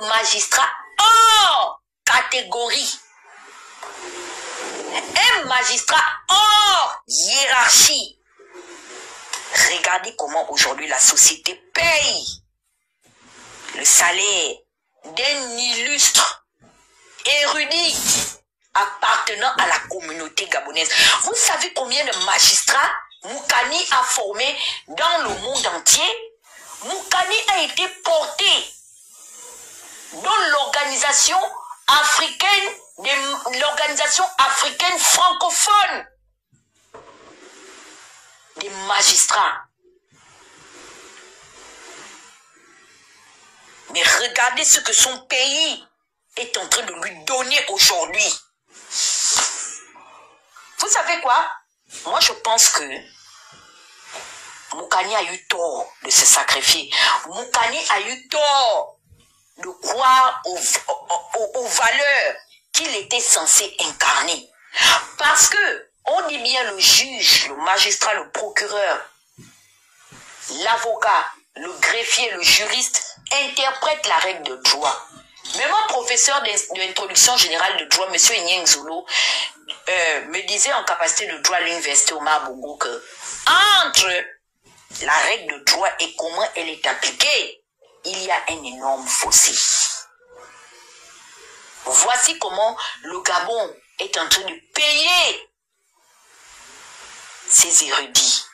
magistrat hors catégorie. Un magistrat hors hiérarchie. Regardez comment aujourd'hui la société paye le salaire d'un illustre érudit appartenant à la communauté gabonaise. Vous savez combien de magistrats Moukani a formé dans le monde entier? Moukani a été porté dans l'organisation africaine francophone des magistrats. Mais regardez ce que son pays est en train de lui donner aujourd'hui. Vous savez quoi? Moi, je pense que Moukani a eu tort de se sacrifier. Moukani a eu tort de croire aux valeurs qu'il était censé incarner. Parce que, on dit bien le juge, le magistrat, le procureur, l'avocat, le greffier, le juriste interprètent la règle de droit. Mais mon professeur d'introduction générale de droit, M. Nyeng Zolo, me disait en capacité de droit à l'université Omar Bongo que entre la règle de droit et comment elle est appliquée, il y a un énorme fossé. Voici comment le Gabon est en train de payer ses érudits.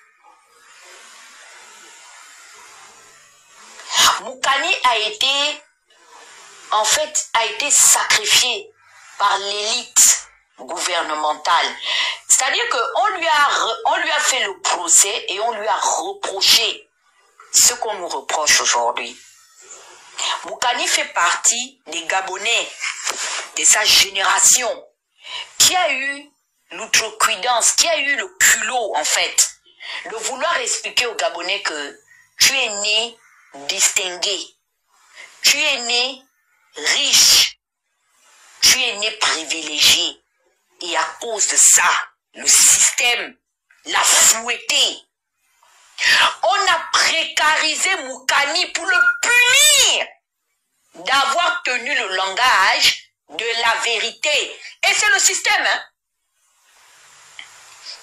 Moukani a été sacrifié par l'élite gouvernementale. C'est-à-dire qu'on lui a fait le procès et on lui a reproché ce qu'on nous reproche aujourd'hui. Moukani fait partie des Gabonais de sa génération qui a eu l'outrecuidance, qui a eu le culot en fait, de vouloir expliquer aux Gabonais que tu es né distingué, tu es né riche, tu es né privilégié. Et à cause de ça, le système l'a fouetté. On a précarisé Moukani pour le punir d'avoir tenu le langage de la vérité. Et c'est le système, hein.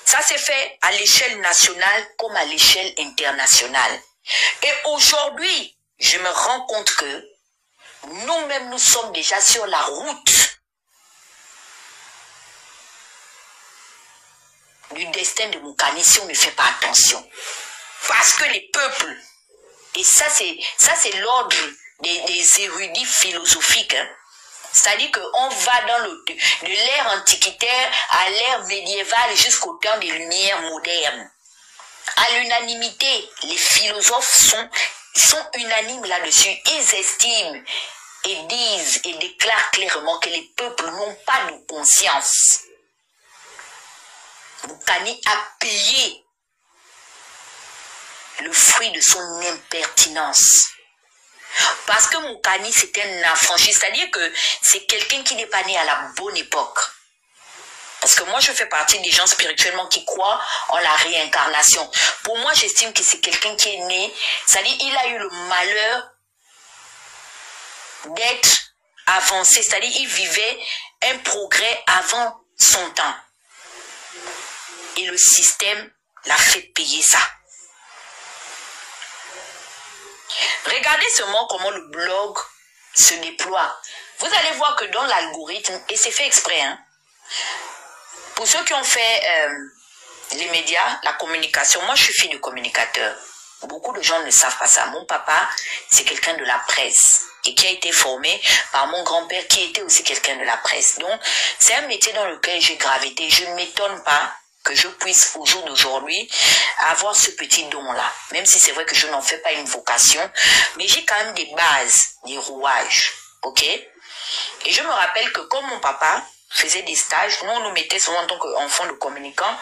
Ça s'est fait à l'échelle nationale comme à l'échelle internationale. Et aujourd'hui, je me rends compte que nous-mêmes, nous sommes déjà sur la route du destin de Moukani si on ne fait pas attention. Parce que les peuples, et ça c'est l'ordre des érudits philosophiques, hein. C'est-à-dire qu'on va de l'ère antiquitaire à l'ère médiévale jusqu'au temps des Lumières modernes. À l'unanimité, les philosophes sont unanimes là-dessus. Ils estiment et disent et déclarent clairement que les peuples n'ont pas de conscience. Moukani a payé le fruit de son impertinence. Parce que Moukani, c'est un affranchi, c'est-à-dire que c'est quelqu'un qui n'est pas né à la bonne époque. Parce que moi, je fais partie des gens spirituellement qui croient en la réincarnation. Pour moi, j'estime que c'est quelqu'un qui est né, c'est-à-dire il a eu le malheur d'être avancé, c'est-à-dire il vivait un progrès avant son temps. Et le système l'a fait payer ça. Regardez seulement comment le blog se déploie. Vous allez voir que dans l'algorithme, et c'est fait exprès, hein, pour ceux qui ont fait les médias, la communication, moi je suis fille de communicateur. Beaucoup de gens ne savent pas ça. Mon papa, c'est quelqu'un de la presse et qui a été formé par mon grand-père qui était aussi quelqu'un de la presse. Donc, c'est un métier dans lequel j'ai gravité. Je ne m'étonne pas que je puisse au jour d'aujourd'hui avoir ce petit don-là. Même si c'est vrai que je n'en fais pas une vocation, mais j'ai quand même des bases, des rouages, ok? Et je me rappelle que comme mon papa faisait des stages, nous on nous mettait souvent en tant qu'enfants de communicants.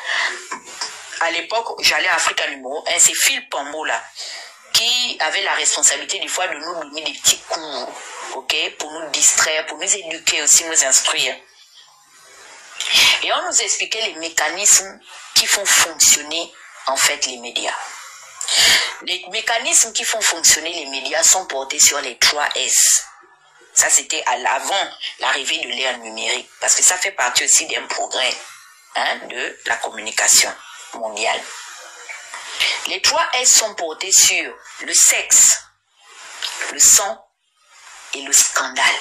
À l'époque, j'allais à Africa Numéro 1, c'est Phil Pambo là, qui avait la responsabilité des fois de nous donner des petits cours, ok? Pour nous distraire, pour nous éduquer aussi, nous instruire. Et on nous expliquait les mécanismes qui font fonctionner en fait les médias. Les mécanismes qui font fonctionner les médias sont portés sur les 3 S. Ça, c'était avant l'arrivée de l'ère numérique, parce que ça fait partie aussi d'un progrès de la communication mondiale. Les 3 S sont portés sur le sexe, le sang et le scandale.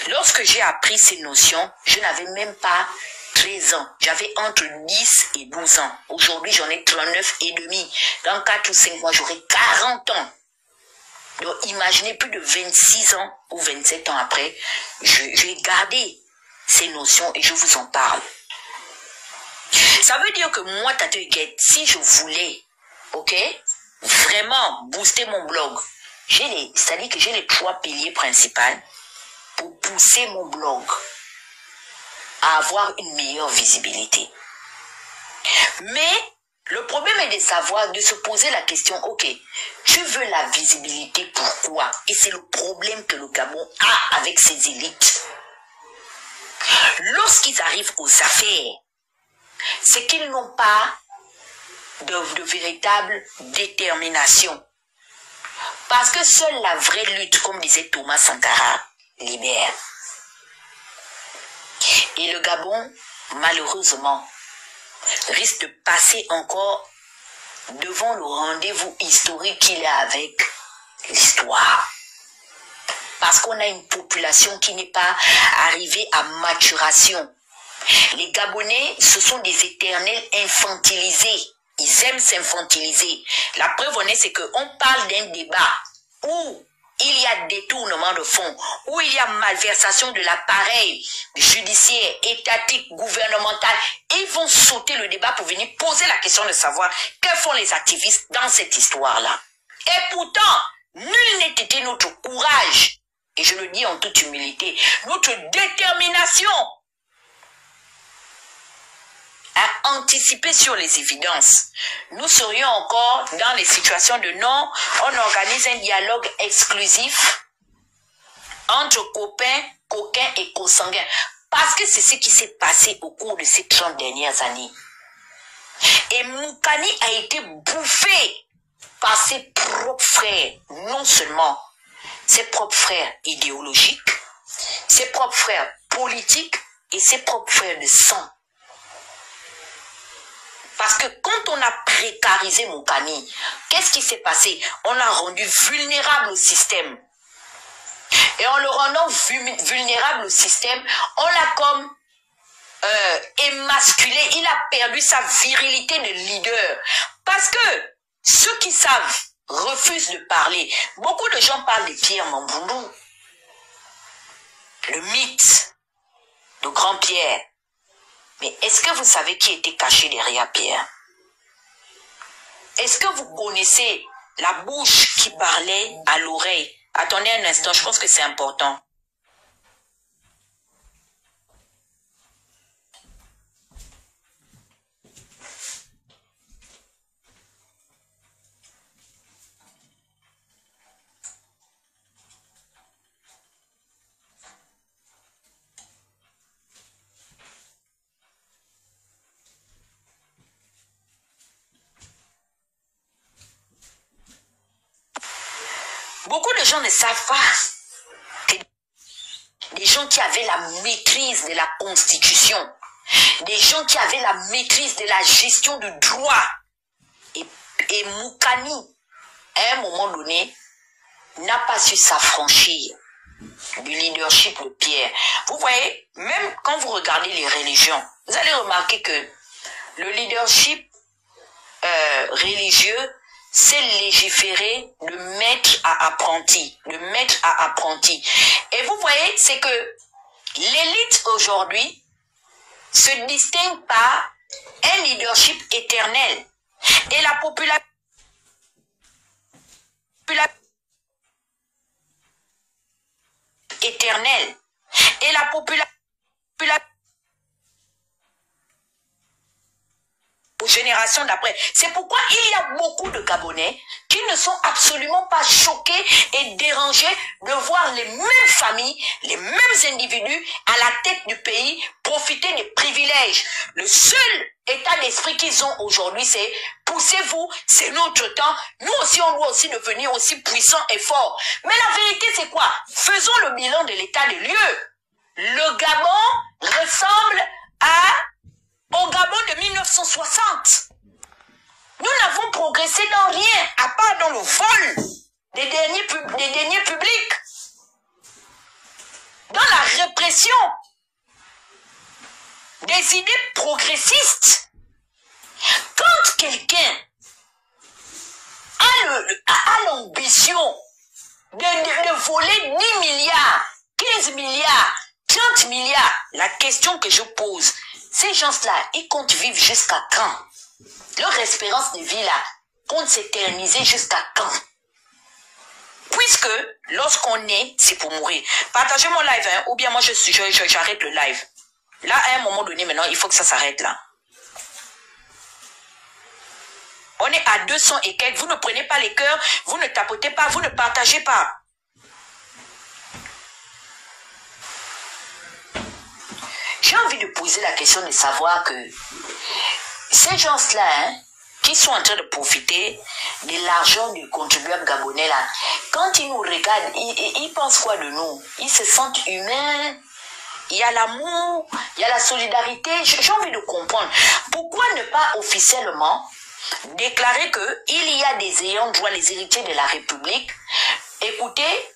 Lorsque j'ai appris ces notions, je n'avais même pas 13 ans. J'avais entre 10 et 12 ans. Aujourd'hui, j'en ai 39 et demi. Dans 4 ou 5 mois, j'aurai 40 ans. Donc, imaginez plus de 26 ans ou 27 ans après, j'ai gardé ces notions et je vous en parle. Ça veut dire que moi, Tata Huguette, si je voulais, ok, vraiment booster mon blog, c'est-à-dire que j'ai les 3 piliers principaux pour pousser mon blog à avoir une meilleure visibilité. Mais le problème est de savoir, de se poser la question, ok, tu veux la visibilité, pourquoi? Et c'est le problème que le Gabon a avec ses élites. Lorsqu'ils arrivent aux affaires, c'est qu'ils n'ont pas de véritable détermination. Parce que seule la vraie lutte, comme disait Thomas Sankara, libère. Et le Gabon, malheureusement, risque de passer encore devant le rendez-vous historique qu'il a avec l'histoire. Parce qu'on a une population qui n'est pas arrivée à maturation. Les Gabonais, ce sont des éternels infantilisés. Ils aiment s'infantiliser. La preuve en est, c'est qu'on parle d'un débat où il y a détournement de fonds, où il y a malversation de l'appareil judiciaire, étatique, gouvernemental. Ils vont sauter le débat pour venir poser la question de savoir que font les activistes dans cette histoire-là. Et pourtant, nul n'est été notre courage, et je le dis en toute humilité, notre détermination à anticiper sur les évidences. Nous serions encore dans les situations de non, on organise un dialogue exclusif entre copains, coquins et consanguins. Parce que c'est ce qui s'est passé au cours de ces 30 dernières années. Et Moukani a été bouffé par ses propres frères, non seulement ses propres frères idéologiques, ses propres frères politiques et ses propres frères de sang. Parce que quand on a précarisé Moukani, qu'est-ce qui s'est passé? On l'a rendu vulnérable au système. Et en le rendant vulnérable au système, on l'a comme émasculé. Il a perdu sa virilité de leader. Parce que ceux qui savent refusent de parler. Beaucoup de gens parlent de Pierre Mamboundou. Le mythe de Grand Pierre. Mais est-ce que vous savez qui était caché derrière Pierre? Est-ce que vous connaissez la bouche qui parlait à l'oreille? Attendez un instant, je pense que c'est important. Beaucoup de gens ne savent pas que des gens qui avaient la maîtrise de la Constitution, des gens qui avaient la maîtrise de la gestion du droit, et Moukani, à un moment donné, n'a pas su s'affranchir du leadership de Pierre. Vous voyez, même quand vous regardez les religions, vous allez remarquer que le leadership religieux, c'est légiférer de maître à apprenti, de maître à apprenti. Et vous voyez, c'est que l'élite aujourd'hui se distingue par un leadership éternel. Et la population éternelle. Et la population générations d'après. C'est pourquoi il y a beaucoup de Gabonais qui ne sont absolument pas choqués et dérangés de voir les mêmes familles, les mêmes individus à la tête du pays profiter des privilèges. Le seul état d'esprit qu'ils ont aujourd'hui, c'est poussez-vous, c'est notre temps. Nous aussi, on doit aussi devenir aussi puissants et forts. Mais la vérité, c'est quoi? Faisons le bilan de l'état des lieux. Le Gabon ressemble au Gabon de 1960. Nous n'avons progressé dans rien, à part dans le vol des deniers publics, dans la répression des idées progressistes. Quand quelqu'un a l'ambition de voler 10 milliards, 15 milliards, 30 milliards, la question que je pose, ces gens-là, ils comptent vivre jusqu'à quand? Leur espérance de vie là compte s'éterniser jusqu'à quand? Puisque lorsqu'on est, c'est pour mourir. Partagez mon live, hein, ou bien moi j'arrête le live. Là, à un moment donné, maintenant, il faut que ça s'arrête là. On est à 200 et quelques. Vous ne prenez pas les cœurs, vous ne tapotez pas, vous ne partagez pas. J'ai envie de poser la question de savoir que ces gens-là, hein, qui sont en train de profiter de l'argent du contribuable gabonais là, quand ils nous regardent, ils pensent quoi de nous? Ils se sentent humains, il y a l'amour, il y a la solidarité. J'ai envie de comprendre. Pourquoi ne pas officiellement déclarer qu'il y a des ayants droit, les héritiers de la République? Écoutez,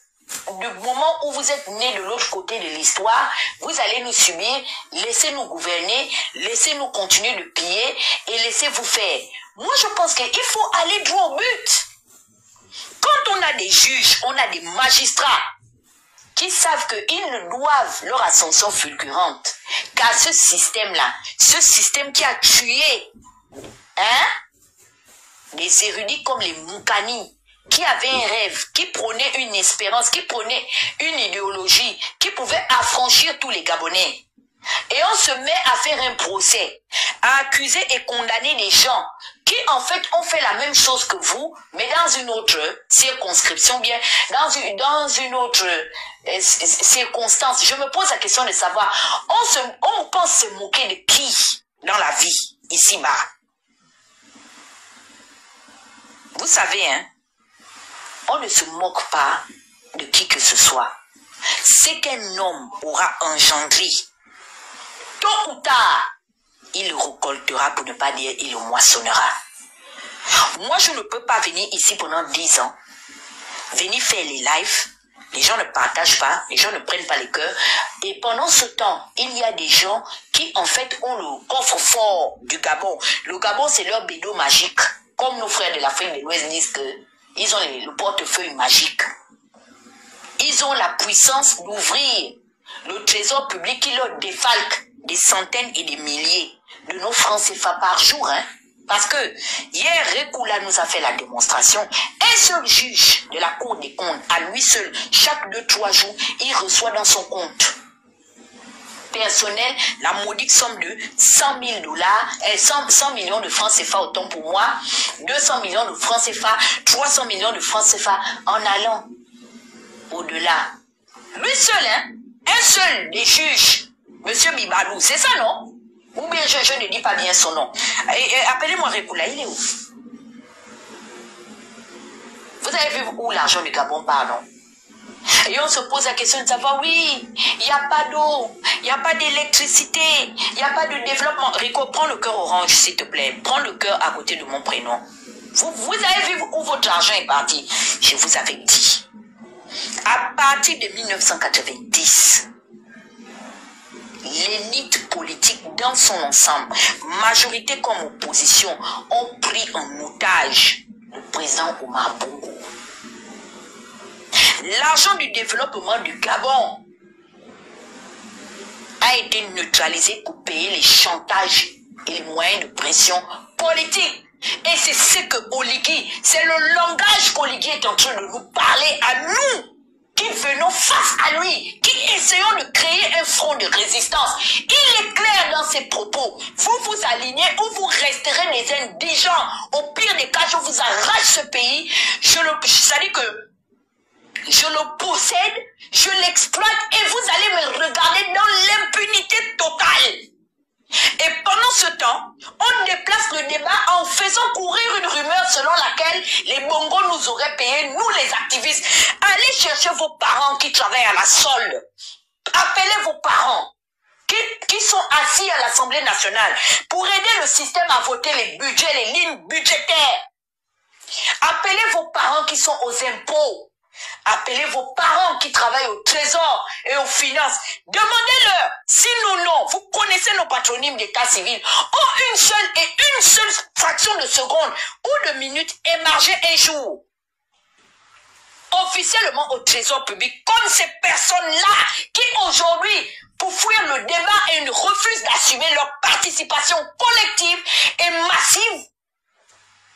du moment où vous êtes nés de l'autre côté de l'histoire, vous allez nous subir, laissez-nous gouverner, laissez-nous continuer de piller et laissez-vous faire. Moi, je pense qu'il faut aller droit au but. Quand on a des juges, on a des magistrats qui savent qu'ils ne doivent leur ascension fulgurante qu'à ce système-là, ce système qui a tué des érudits comme les Moukani, qui avaient un rêve, qui prônait une espérance, qui prônait une idéologie, qui pouvait affranchir tous les Gabonais. Et on se met à faire un procès, à accuser et condamner des gens qui en fait ont fait la même chose que vous, mais dans une autre circonscription, bien dans une autre circonstance. Je me pose la question de savoir, on pense se moquer de qui dans la vie, ici-bas? Vous savez, hein, on ne se moque pas de qui que ce soit. C'est qu'un homme aura engendré, tôt ou tard, il le récoltera, pour ne pas dire il le moissonnera. Moi, je ne peux pas venir ici pendant 10 ans, venir faire les lives, les gens ne partagent pas, les gens ne prennent pas les cœurs, et pendant ce temps, il y a des gens qui, en fait, ont le coffre-fort du Gabon. Le Gabon, c'est leur bédo magique, comme nos frères de l'Afrique de l'Ouest disent qu'ils ont le portefeuille magique. Ils ont la puissance d'ouvrir le trésor public qui leur défalque des centaines et des milliers de nos francs CFA par jour. Hein? Parce que hier, Rekoula nous a fait la démonstration. Un seul juge de la Cour des comptes, à lui seul, chaque 2-3 jours, il reçoit dans son compte personnel la maudite somme de 100 000 dollars, 100 millions de francs CFA, autant pour moi, 200 millions de francs CFA, 300 millions de francs CFA, en allant au-delà. Lui seul, hein, un seul des juges, Monsieur Bibalou, c'est ça, non? Ou bien je ne dis pas bien son nom. Appelez-moi Rekoula, il est où? Vous avez vu où l'argent du Gabon part, non? Et on se pose la question de savoir, oui, il n'y a pas d'eau, il n'y a pas d'électricité, il n'y a pas de développement. Rico, prends le cœur orange, s'il te plaît. Prends le cœur à côté de mon prénom. Vous avez vu où votre argent est parti? Je vous avais dit. À partir de 1990, l'élite politique dans son ensemble, majorité comme opposition, ont pris en otage le président Omar Bongo. L'argent du développement du Gabon a été neutralisé pour payer les chantages et les moyens de pression politique. Et c'est ce que Oligui, c'est le langage qu'Oligui est en train de nous parler à nous, qui venons face à lui, qui essayons de créer un front de résistance. Il est clair dans ses propos. Vous vous alignez ou vous resterez des indigents. Au pire des cas, je vous arrache ce pays. C'est-à-dire que je le possède, je l'exploite et vous allez me regarder dans l'impunité totale. Et pendant ce temps, on déplace le débat en faisant courir une rumeur selon laquelle les Bongos nous auraient payé, nous les activistes. Allez chercher vos parents qui travaillent à la solde. Appelez vos parents qui sont assis à l'Assemblée nationale pour aider le système à voter les budgets, les lignes budgétaires. Appelez vos parents qui sont aux impôts. Appelez vos parents qui travaillent au trésor et aux finances. Demandez-leur si nous, non, vous connaissez nos patronymes d'état civil, ont une seule fraction de seconde ou de minute émargé un jour officiellement au trésor public, comme ces personnes-là qui aujourd'hui, pour fuir le débat et refusent d'assumer leur participation collective et massive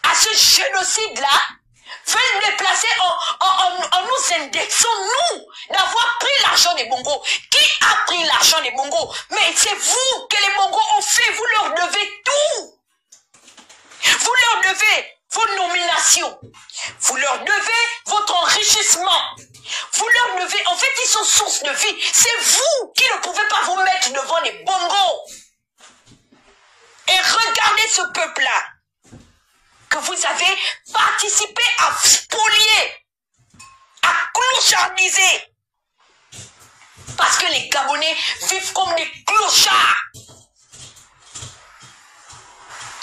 à ce génocide-là, veulent déplacer en nous indexant, nous, d'avoir pris l'argent des Bongos. Qui a pris l'argent des Bongos? Mais c'est vous que les Bongos ont fait. Vous leur devez tout. Vous leur devez vos nominations. Vous leur devez votre enrichissement. Vous leur devez... En fait, ils sont source de vie. C'est vous qui ne pouvez pas vous mettre devant les Bongos. Et regardez ce peuple-là que vous avez participé à spolier, à clochardiser. Parce que les Gabonais vivent comme des clochards.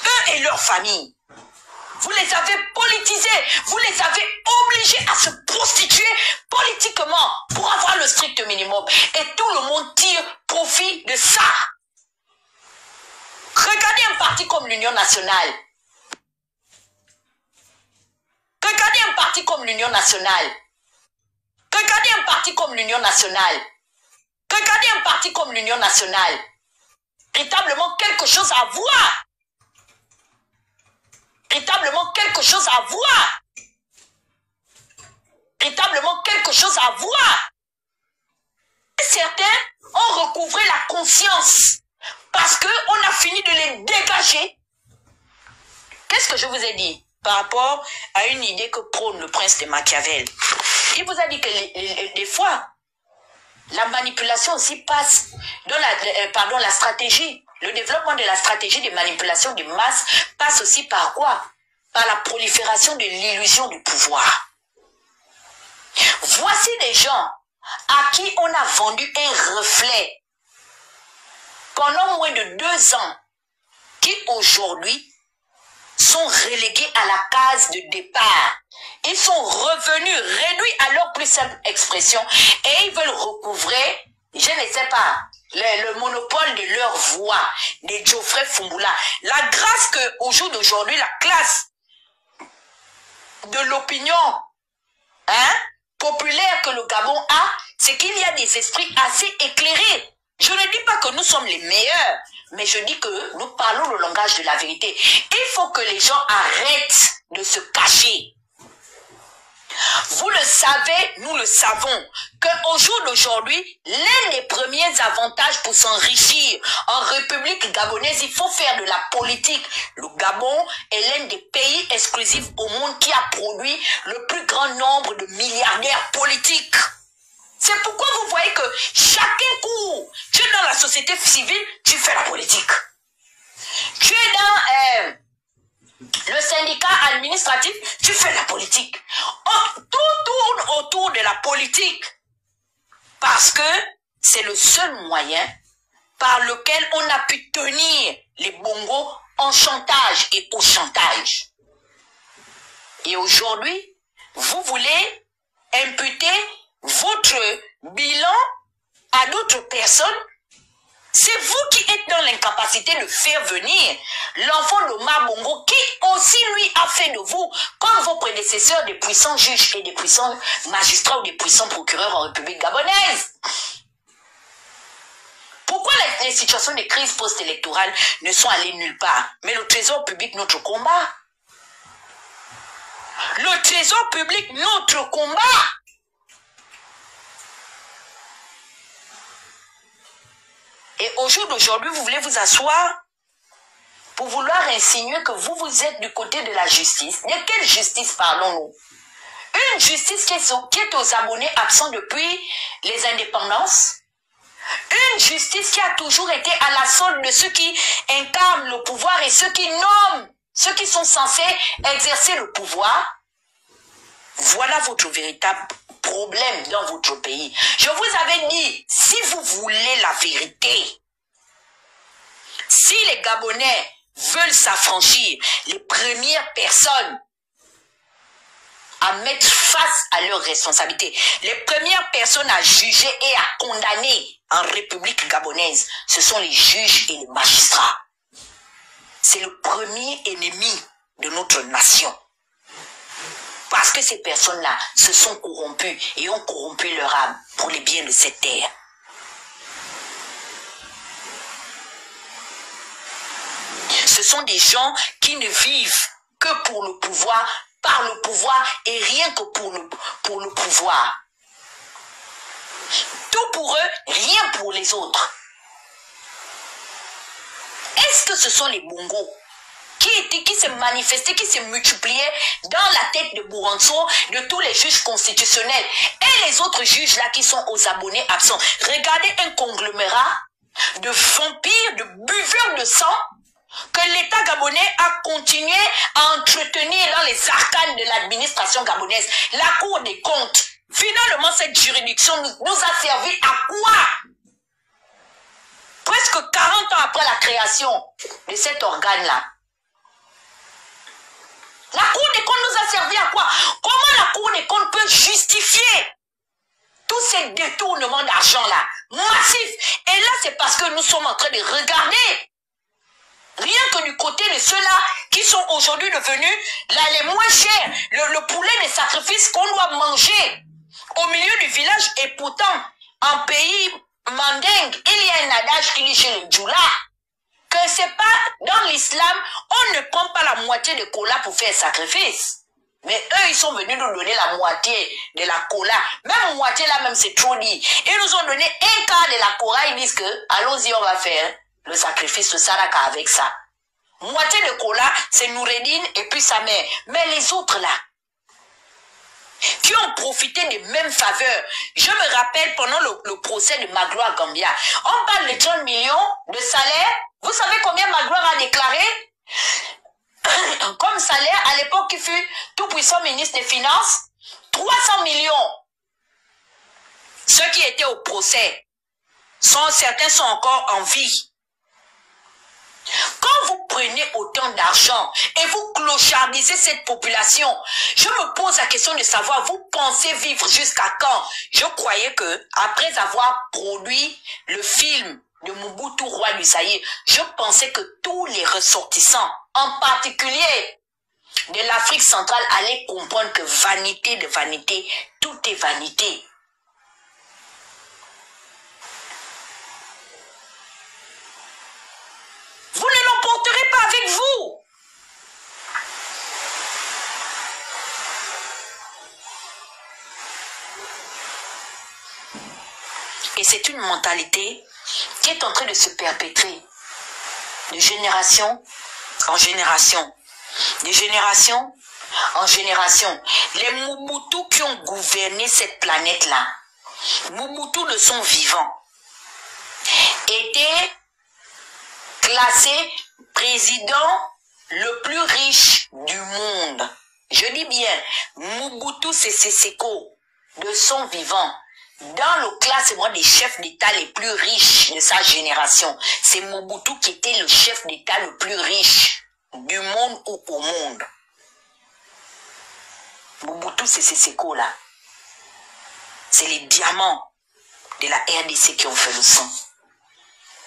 Eux et leurs familles. Vous les avez politisés, vous les avez obligés à se prostituer politiquement pour avoir le strict minimum. Et tout le monde tire profit de ça. Regardez un parti comme l'Union nationale. Regardez un parti comme l'Union nationale. Regardez un parti comme l'Union nationale. Regardez un parti comme l'Union nationale. Véritablement quelque chose à voir. Véritablement quelque chose à voir. Véritablement quelque chose à voir. Et certains ont recouvré la conscience parce qu'on a fini de les dégager. Qu'est-ce que je vous ai dit par rapport à une idée que prône le prince de Machiavel? Il vous a dit que des fois, la manipulation aussi passe dans la stratégie. Le développement de la stratégie de manipulation des masses passe aussi par quoi? Par la prolifération de l'illusion du pouvoir. Voici des gens à qui on a vendu un reflet pendant moins de 2 ans, qui aujourd'hui sont relégués à la case de départ. Ils sont revenus, réduits à leur plus simple expression, et ils veulent recouvrer, je ne sais pas, le monopole de leur voix, des Geoffrey Fumbula. La grâce qu'au jour d'aujourd'hui, la classe de l'opinion populaire que le Gabon a, c'est qu'il y a des esprits assez éclairés. Je ne dis pas que nous sommes les meilleurs, mais je dis que nous parlons le langage de la vérité. Il faut que les gens arrêtent de se cacher. Vous le savez, nous le savons, qu'au jour d'aujourd'hui, l'un des premiers avantages pour s'enrichir en République gabonaise, il faut faire de la politique. Le Gabon est l'un des pays exclusifs au monde qui a produit le plus grand nombre de milliardaires politiques. C'est pourquoi vous voyez que chacun court. Tu es dans la société civile, tu fais la politique. Tu es dans le syndicat administratif, tu fais la politique. Tout tourne autour de la politique. Parce que c'est le seul moyen par lequel on a pu tenir les Bongos en chantage et au chantage. Et aujourd'hui, vous voulez imputer votre bilan à d'autres personnes. C'est vous qui êtes dans l'incapacité de faire venir l'enfant d'Omar Bongo qui aussi lui a fait de vous, comme vos prédécesseurs, des puissants juges et des puissants magistrats ou des puissants procureurs en République gabonaise. Pourquoi les situations de crise post-électorale ne sont allées nulle part? Mais le trésor public, notre combat. Le trésor public, notre combat. Et au jour d'aujourd'hui, vous voulez vous asseoir pour vouloir insinuer que vous êtes du côté de la justice. De quelle justice parlons-nous? Une justice qui est aux abonnés absents depuis les indépendances. Une justice qui a toujours été à la solde de ceux qui incarnent le pouvoir et ceux qui nomment, ceux qui sont censés exercer le pouvoir. Voilà votre véritable problème dans votre pays. Je vous avais dit, si vous voulez la vérité, si les Gabonais veulent s'affranchir, les premières personnes à mettre face à leurs responsabilités, les premières personnes à juger et à condamner en République gabonaise, ce sont les juges et les magistrats. C'est le premier ennemi de notre nation. Parce que ces personnes-là se sont corrompues et ont corrompu leur âme pour les biens de cette terre. Ce sont des gens qui ne vivent que pour le pouvoir, par le pouvoir et rien que pour le pouvoir. Tout pour eux, rien pour les autres. Est-ce que ce sont les bongos qui se manifestaient, qui se multipliaient dans la tête de Bouranso, de tous les juges constitutionnels et les autres juges là qui sont aux abonnés absents? Regardez un conglomérat de vampires, de buveurs de sang que l'État gabonais a continué à entretenir dans les arcanes de l'administration gabonaise. La Cour des comptes, finalement cette juridiction nous a servi à quoi? Presque 40 ans après la création de cet organe-là. La Cour des comptes nous a servi à quoi? Comment la Cour des comptes peut justifier tous ces détournements d'argent-là, massifs? Et là, c'est parce que nous sommes en train de regarder, rien que du côté de ceux-là qui sont aujourd'hui devenus là, les moins chers, le poulet de sacrifice qu'on doit manger au milieu du village. Et pourtant, en pays mandingue, il y a un adage qui dit chez les Djoula que c'est pas dans l'islam, on ne prend pas la moitié de cola pour faire sacrifice. Mais eux, ils sont venus nous donner la moitié de la cola. Même moitié là, même c'est trop dit. Ils nous ont donné un quart de la cola. Ils disent que, allons-y, on va faire le sacrifice, le saraka avec ça. Moitié de cola, c'est Noureddin et puis sa mère. Mais les autres là, qui ont profité des mêmes faveurs. Je me rappelle pendant le procès de Magloire Gambia, on parle de 30 millions de salaire. Vous savez combien Magloire a déclaré comme salaire à l'époque qui fut tout puissant ministre des Finances? 300 millions. Ceux qui étaient au procès, certains sont encore en vie. Quand vous prenez autant d'argent et vous clochardisez cette population, je me pose la question de savoir, vous pensez vivre jusqu'à quand? Je croyais que, après avoir produit le film de Mobutu, roi du Zaïre, je pensais que tous les ressortissants, en particulier de l'Afrique centrale, allaient comprendre que vanité de vanité, tout est vanité. Vous ne l'emporterez pas avec vous. Et c'est une mentalité qui est en train de se perpétrer de génération en génération, de génération en génération. Les Mobutu qui ont gouverné cette planète-là, Mobutu de son vivant, étaient classé président le plus riche du monde. Je dis bien, Mobutu Sese Seko, de son vivant, dans le classement des chefs d'État les plus riches de sa génération, c'est Mobutu qui était le chef d'État le plus riche du monde ou au monde. Mobutu Sese Seko là, c'est les diamants de la RDC qui ont fait le son.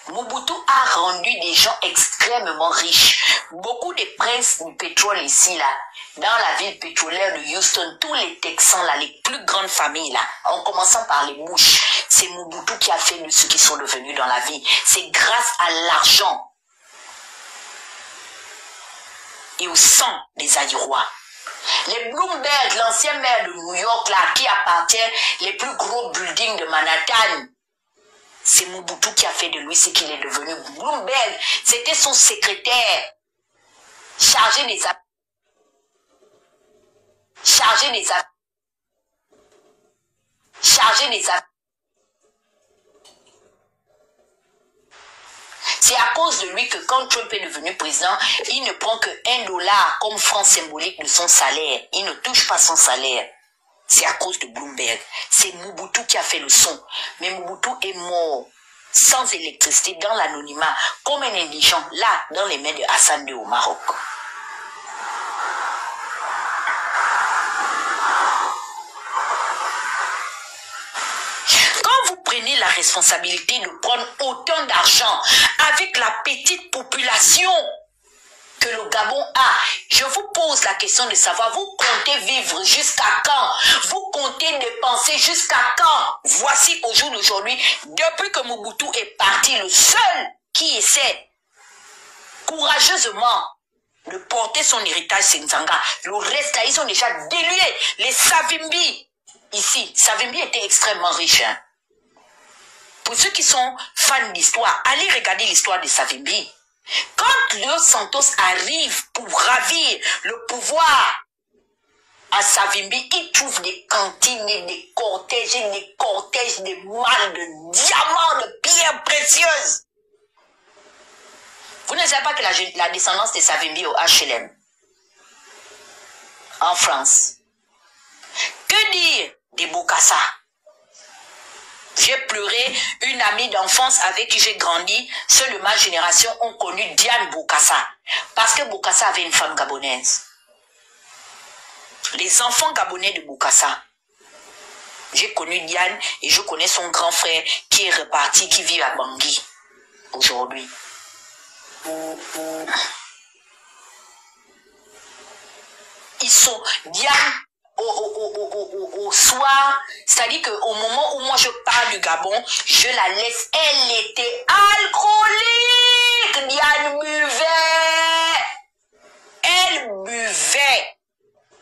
Mobutu a rendu des gens extrêmement riches. Beaucoup de princes du pétrole ici, là, dans la ville pétrolière de Houston, tous les Texans, là, les plus grandes familles, là, en commençant par les Bush, c'est Mobutu qui a fait de ceux qui sont devenus dans la vie. C'est grâce à l'argent et au sang des Aïrois. Les Bloomberg, l'ancien maire de New York, là, qui appartient les plus gros buildings de Manhattan, C'est Mobutu qui a fait de lui ce qu'il est devenu. Bloomberg, c'était son secrétaire. Chargé des affaires. Chargé des affaires. Chargé des affaires. C'est à cause de lui que quand Trump est devenu président, il ne prend que $1 comme franc symbolique de son salaire. Il ne touche pas son salaire. C'est à cause de Bloomberg. C'est Mobutu qui a fait le son. Mais Mobutu est mort sans électricité dans l'anonymat, comme un indigent, là, dans les mains de Hassan II au Maroc. Quand vous prenez la responsabilité de prendre autant d'argent avec la petite population que le Gabon a, je vous pose la question de savoir, vous comptez vivre jusqu'à quand? Vous comptez dépenser jusqu'à quand? Voici au jour d'aujourd'hui, depuis que Mobutu est parti, le seul qui essaie courageusement de porter son héritage, c'est Nzanga. Le reste, là, ils ont déjà dilué. Les Savimbi, ici, Savimbi était extrêmement riche. Hein. Pour ceux qui sont fans d'histoire, allez regarder l'histoire de Savimbi. Quand Léo Santos arrive pour ravir le pouvoir à Savimbi, il trouve des cantines et des cortèges de malles, de diamants, de pierres précieuses. Vous ne savez pas que la descendance de Savimbi au HLM, en France. Que dire des Bokassa? J'ai pleuré une amie d'enfance avec qui j'ai grandi. Ceux de ma génération ont connu Diane Bokassa. Parce que Bokassa avait une femme gabonaise. Les enfants gabonais de Bokassa. J'ai connu Diane et je connais son grand frère qui est reparti, qui vit à Bangui aujourd'hui. Ils sont Diane au soir, c'est-à-dire qu'au moment où moi je parle du Gabon, je la laisse, elle était alcoolique, Diane buvait, elle buvait,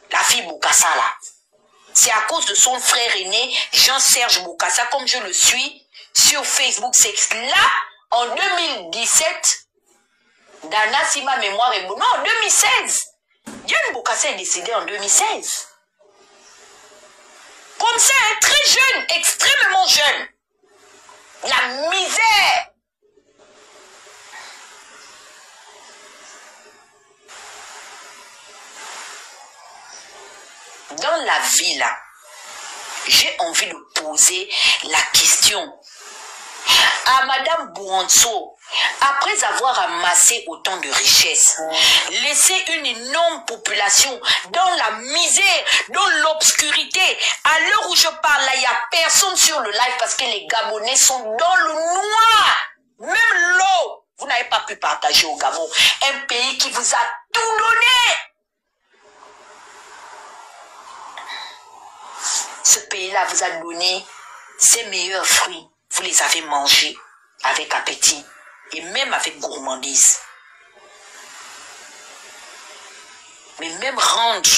la fille Bokassa là. C'est à cause de son frère aîné, Jean-Serge Bokassa, comme je le suis sur Facebook, c'est là, en 2017, Dana, si ma mémoire est bonne, non, en 2016, Diane Bokassa est décédée en 2016. Comme ça, très jeune, extrêmement jeune. La misère. Dans la vie là, j'ai envie de poser la question à Madame Bouranso, après avoir amassé autant de richesses, laisser une énorme population dans la misère, dans l'obscurité. À l'heure où je parle, là, il n'y a personne sur le live parce que les Gabonais sont dans le noir. Même l'eau, vous n'avez pas pu partager au Gabon. Un pays qui vous a tout donné. Ce pays-là vous a donné ses meilleurs fruits. Vous les avez mangés avec appétit et même avec gourmandise. Mais même rendre,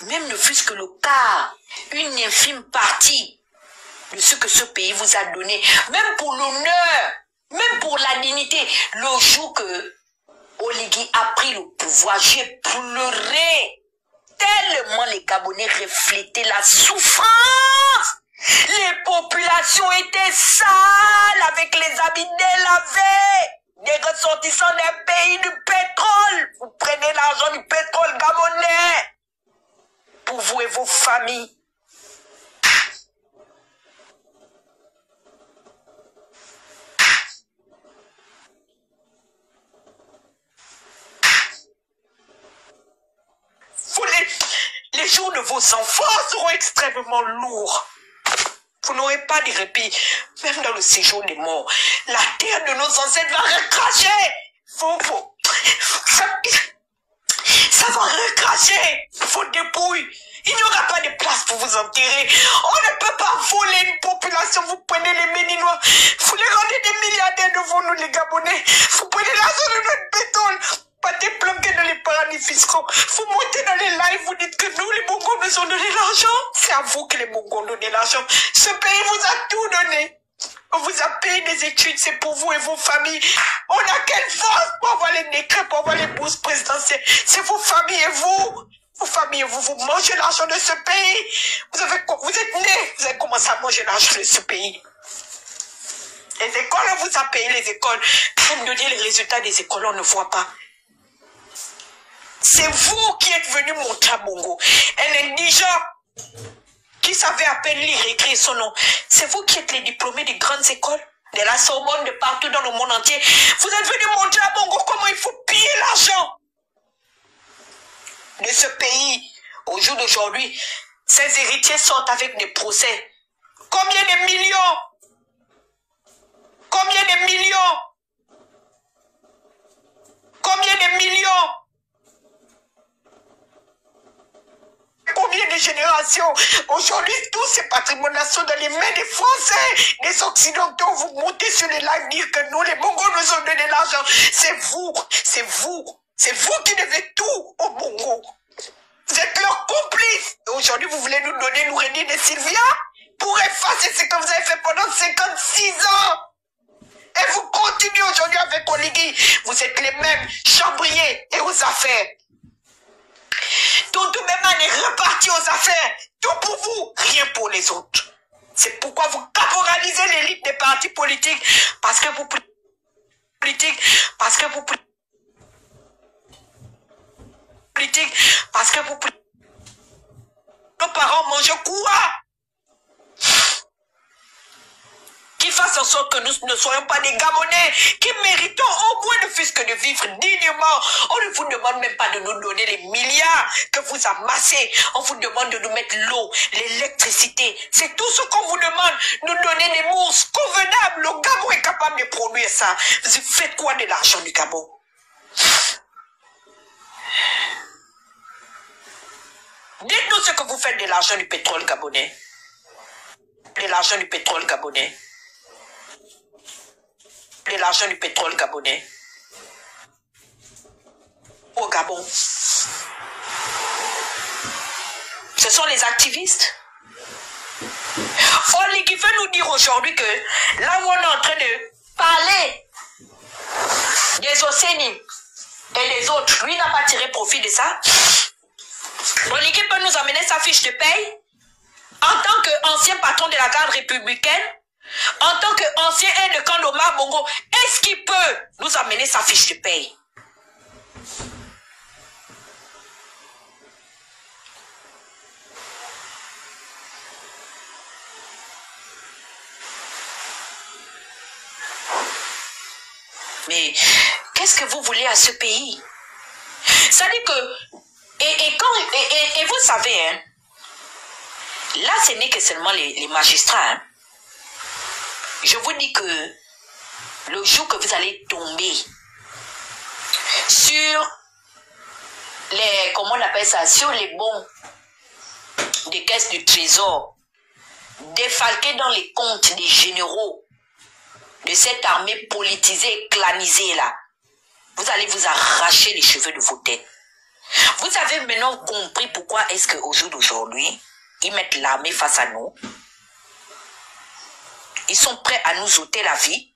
même ne fût-ce que le quart, une infime partie de ce que ce pays vous a donné, même pour l'honneur, même pour la dignité. Le jour que Oligui a pris le pouvoir, j'ai pleuré tellement les Gabonais reflétaient la souffrance. Les populations étaient sales avec les habits délavés. Des ressortissants d'un pays du pétrole. Vous prenez l'argent du pétrole gabonais pour vous et vos familles. Les jours de vos enfants seront extrêmement lourds. Vous n'aurez pas de répit, même dans le séjour des morts. La terre de nos ancêtres va recracher. Ça va recracher vos dépouilles. Il n'y aura pas de place pour vous enterrer. On ne peut pas voler une population. Vous prenez les Méninois, vous les rendez des milliardaires devant nous, les Gabonais. Vous prenez l'argent de notre pétrole. Pas planqué dans les paradis fiscaux. Vous montez dans les lives, vous dites que nous, les Bongos, nous ont donné l'argent. C'est à vous que les Bongos ont donné l'argent. Ce pays vous a tout donné. On vous a payé des études, c'est pour vous et vos familles. On a quelle force pour avoir les décrets, pour avoir les bourses présidentielles? C'est vos familles et vous. Vos familles, vous mangez l'argent de ce pays. Vous êtes nés, vous avez commencé à manger l'argent de ce pays. Les écoles, on vous a payé les écoles. Vous me donnez les résultats des écoles, on ne voit pas. C'est vous qui êtes venu montrer à Bongo. Un indigent qui savait à peine lire et écrire son nom. C'est vous qui êtes les diplômés des grandes écoles, de la Sorbonne, de partout dans le monde entier. Vous êtes venu montrer à Bongo comment il faut piller l'argent de ce pays. Au jour d'aujourd'hui, ces héritiers sortent avec des procès. Combien de millions? Combien de millions? Combien de millions? Combien de générations? Aujourd'hui, tous ces patrimoines sont dans les mains des Français, des Occidentaux. Vous montez sur les lives dire que nous, les Bongos, nous ont donné l'argent. C'est vous qui devez tout aux Bongos. Vous êtes leurs complices. Et aujourd'hui, vous voulez nous donner Noureddine et Sylvia pour effacer ce que vous avez fait pendant 56 ans. Et vous continuez aujourd'hui avec Oligui. Vous êtes les mêmes chambriers et aux affaires. Tout même est reparti aux affaires. Tout pour vous, rien pour les autres. C'est pourquoi vous caporalisez l'élite des partis politiques. Parce que vous politique. Nos parents mangent quoi? Qui fasse en sorte que nous ne soyons pas des Gabonais qui méritons au moins ne fût-ce que de vivre dignement. On ne vous demande même pas de nous donner les milliards que vous amassez. On vous demande de nous mettre l'eau, l'électricité. C'est tout ce qu'on vous demande. Nous donner des bourses convenables. Le Gabon est capable de produire ça. Vous faites quoi de l'argent du Gabon? Dites-nous ce que vous faites de l'argent du pétrole gabonais. De l'argent du pétrole gabonais. De l'argent du pétrole gabonais. Au Gabon. Ce sont les activistes. Oligui veut nous dire aujourd'hui que là où on est en train de parler des Océanies et des autres, lui n'a pas tiré profit de ça. Oligui peut nous amener sa fiche de paye en tant qu'ancien patron de la garde républicaine, en tant qu'ancien aide de camp d'Omar Bongo. Est-ce qu'il peut nous amener sa fiche de paye? Mais qu'est-ce que vous voulez à ce pays? Ça dit que et vous savez, hein, là ce n'est que seulement les magistrats. Hein. Je vous dis que le jour que vous allez tomber sur les, comment on appelle ça, sur les bons des caisses du trésor, défalqués dans les comptes des généraux de cette armée politisée et clanisée là, vous allez vous arracher les cheveux de vos têtes. Vous avez maintenant compris pourquoi est-ce qu'au jour d'aujourd'hui, ils mettent l'armée face à nous. Ils sont prêts à nous ôter la vie.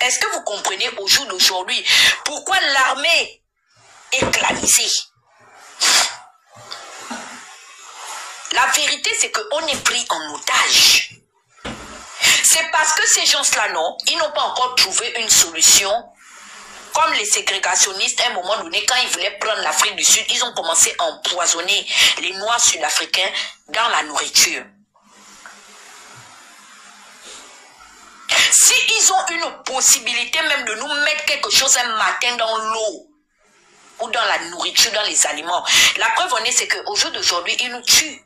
Est-ce que vous comprenez au jour d'aujourd'hui pourquoi l'armée est clanisée? La vérité, c'est qu'on est pris en otage. C'est parce que ces gens-là, non, ils n'ont pas encore trouvé une solution. Comme les ségrégationnistes, à un moment donné, quand ils voulaient prendre l'Afrique du Sud, ils ont commencé à empoisonner les Noirs sud-africains dans la nourriture. S'ils ont une possibilité même de nous mettre quelque chose un matin dans l'eau, ou dans la nourriture, dans les aliments, la preuve en est, c'est qu'au jour d'aujourd'hui, ils nous tuent.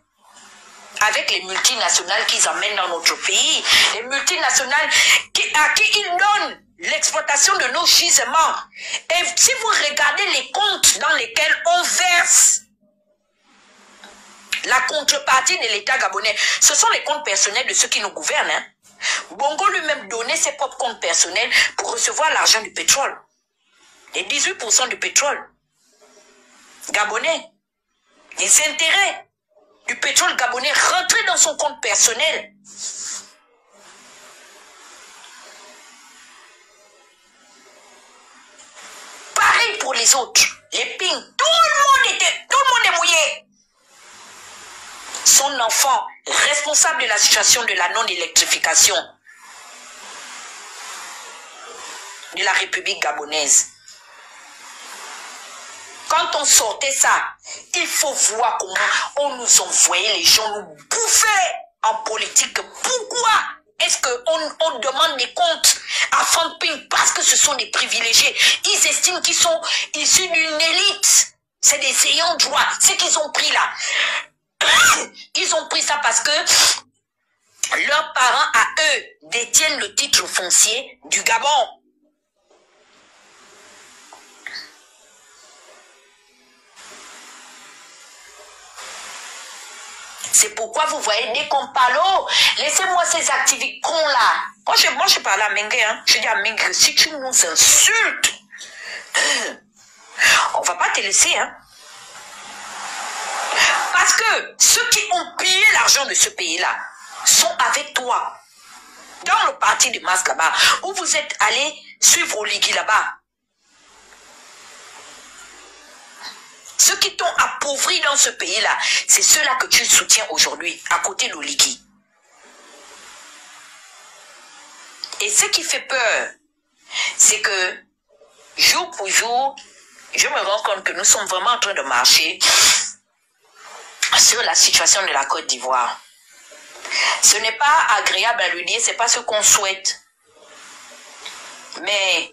Avec les multinationales qu'ils amènent dans notre pays, les multinationales à qui ils donnent l'exploitation de nos gisements. Et si vous regardez les comptes dans lesquels on verse la contrepartie de l'État gabonais, ce sont les comptes personnels de ceux qui nous gouvernent. Hein. Bongo lui-même donnait ses propres comptes personnels pour recevoir l'argent du pétrole. Les 18% du pétrole gabonais, des intérêts. du pétrole gabonais rentrer dans son compte personnel. Pareil pour les autres. Les pings, tout le monde est mouillé. Son enfant, responsable de la situation de la non-électrification de la République gabonaise. Quand on sortait ça, il faut voir comment on nous envoyait, les gens nous bouffaient en politique. Pourquoi est-ce qu'on demande des comptes à Fanping? Parce que ce sont des privilégiés. Ils estiment qu'ils sont issus d'une élite. C'est des ayants droit. C'est qu'ils ont pris là. Ils ont pris ça parce que leurs parents à eux détiennent le titre foncier du Gabon. C'est pourquoi vous voyez, dès qu'on parle, oh, laissez-moi ces activités cons là. Moi, je parle à Mengue, hein. Je dis à Mengue, si tu nous insultes, on va pas te laisser, hein. Parce que ceux qui ont pillé l'argent de ce pays-là sont avec toi. Dans le parti de masse là-bas, où vous êtes allé suivre Oligui là-bas. Ceux qui t'ont appauvri dans ce pays-là, c'est ceux-là que tu soutiens aujourd'hui, à côté d'Oligui. Et ce qui fait peur, c'est que jour pour jour, je me rends compte que nous sommes vraiment en train de marcher sur la situation de la Côte d'Ivoire. Ce n'est pas agréable à lui dire, c'est pas ce qu'on souhaite. Mais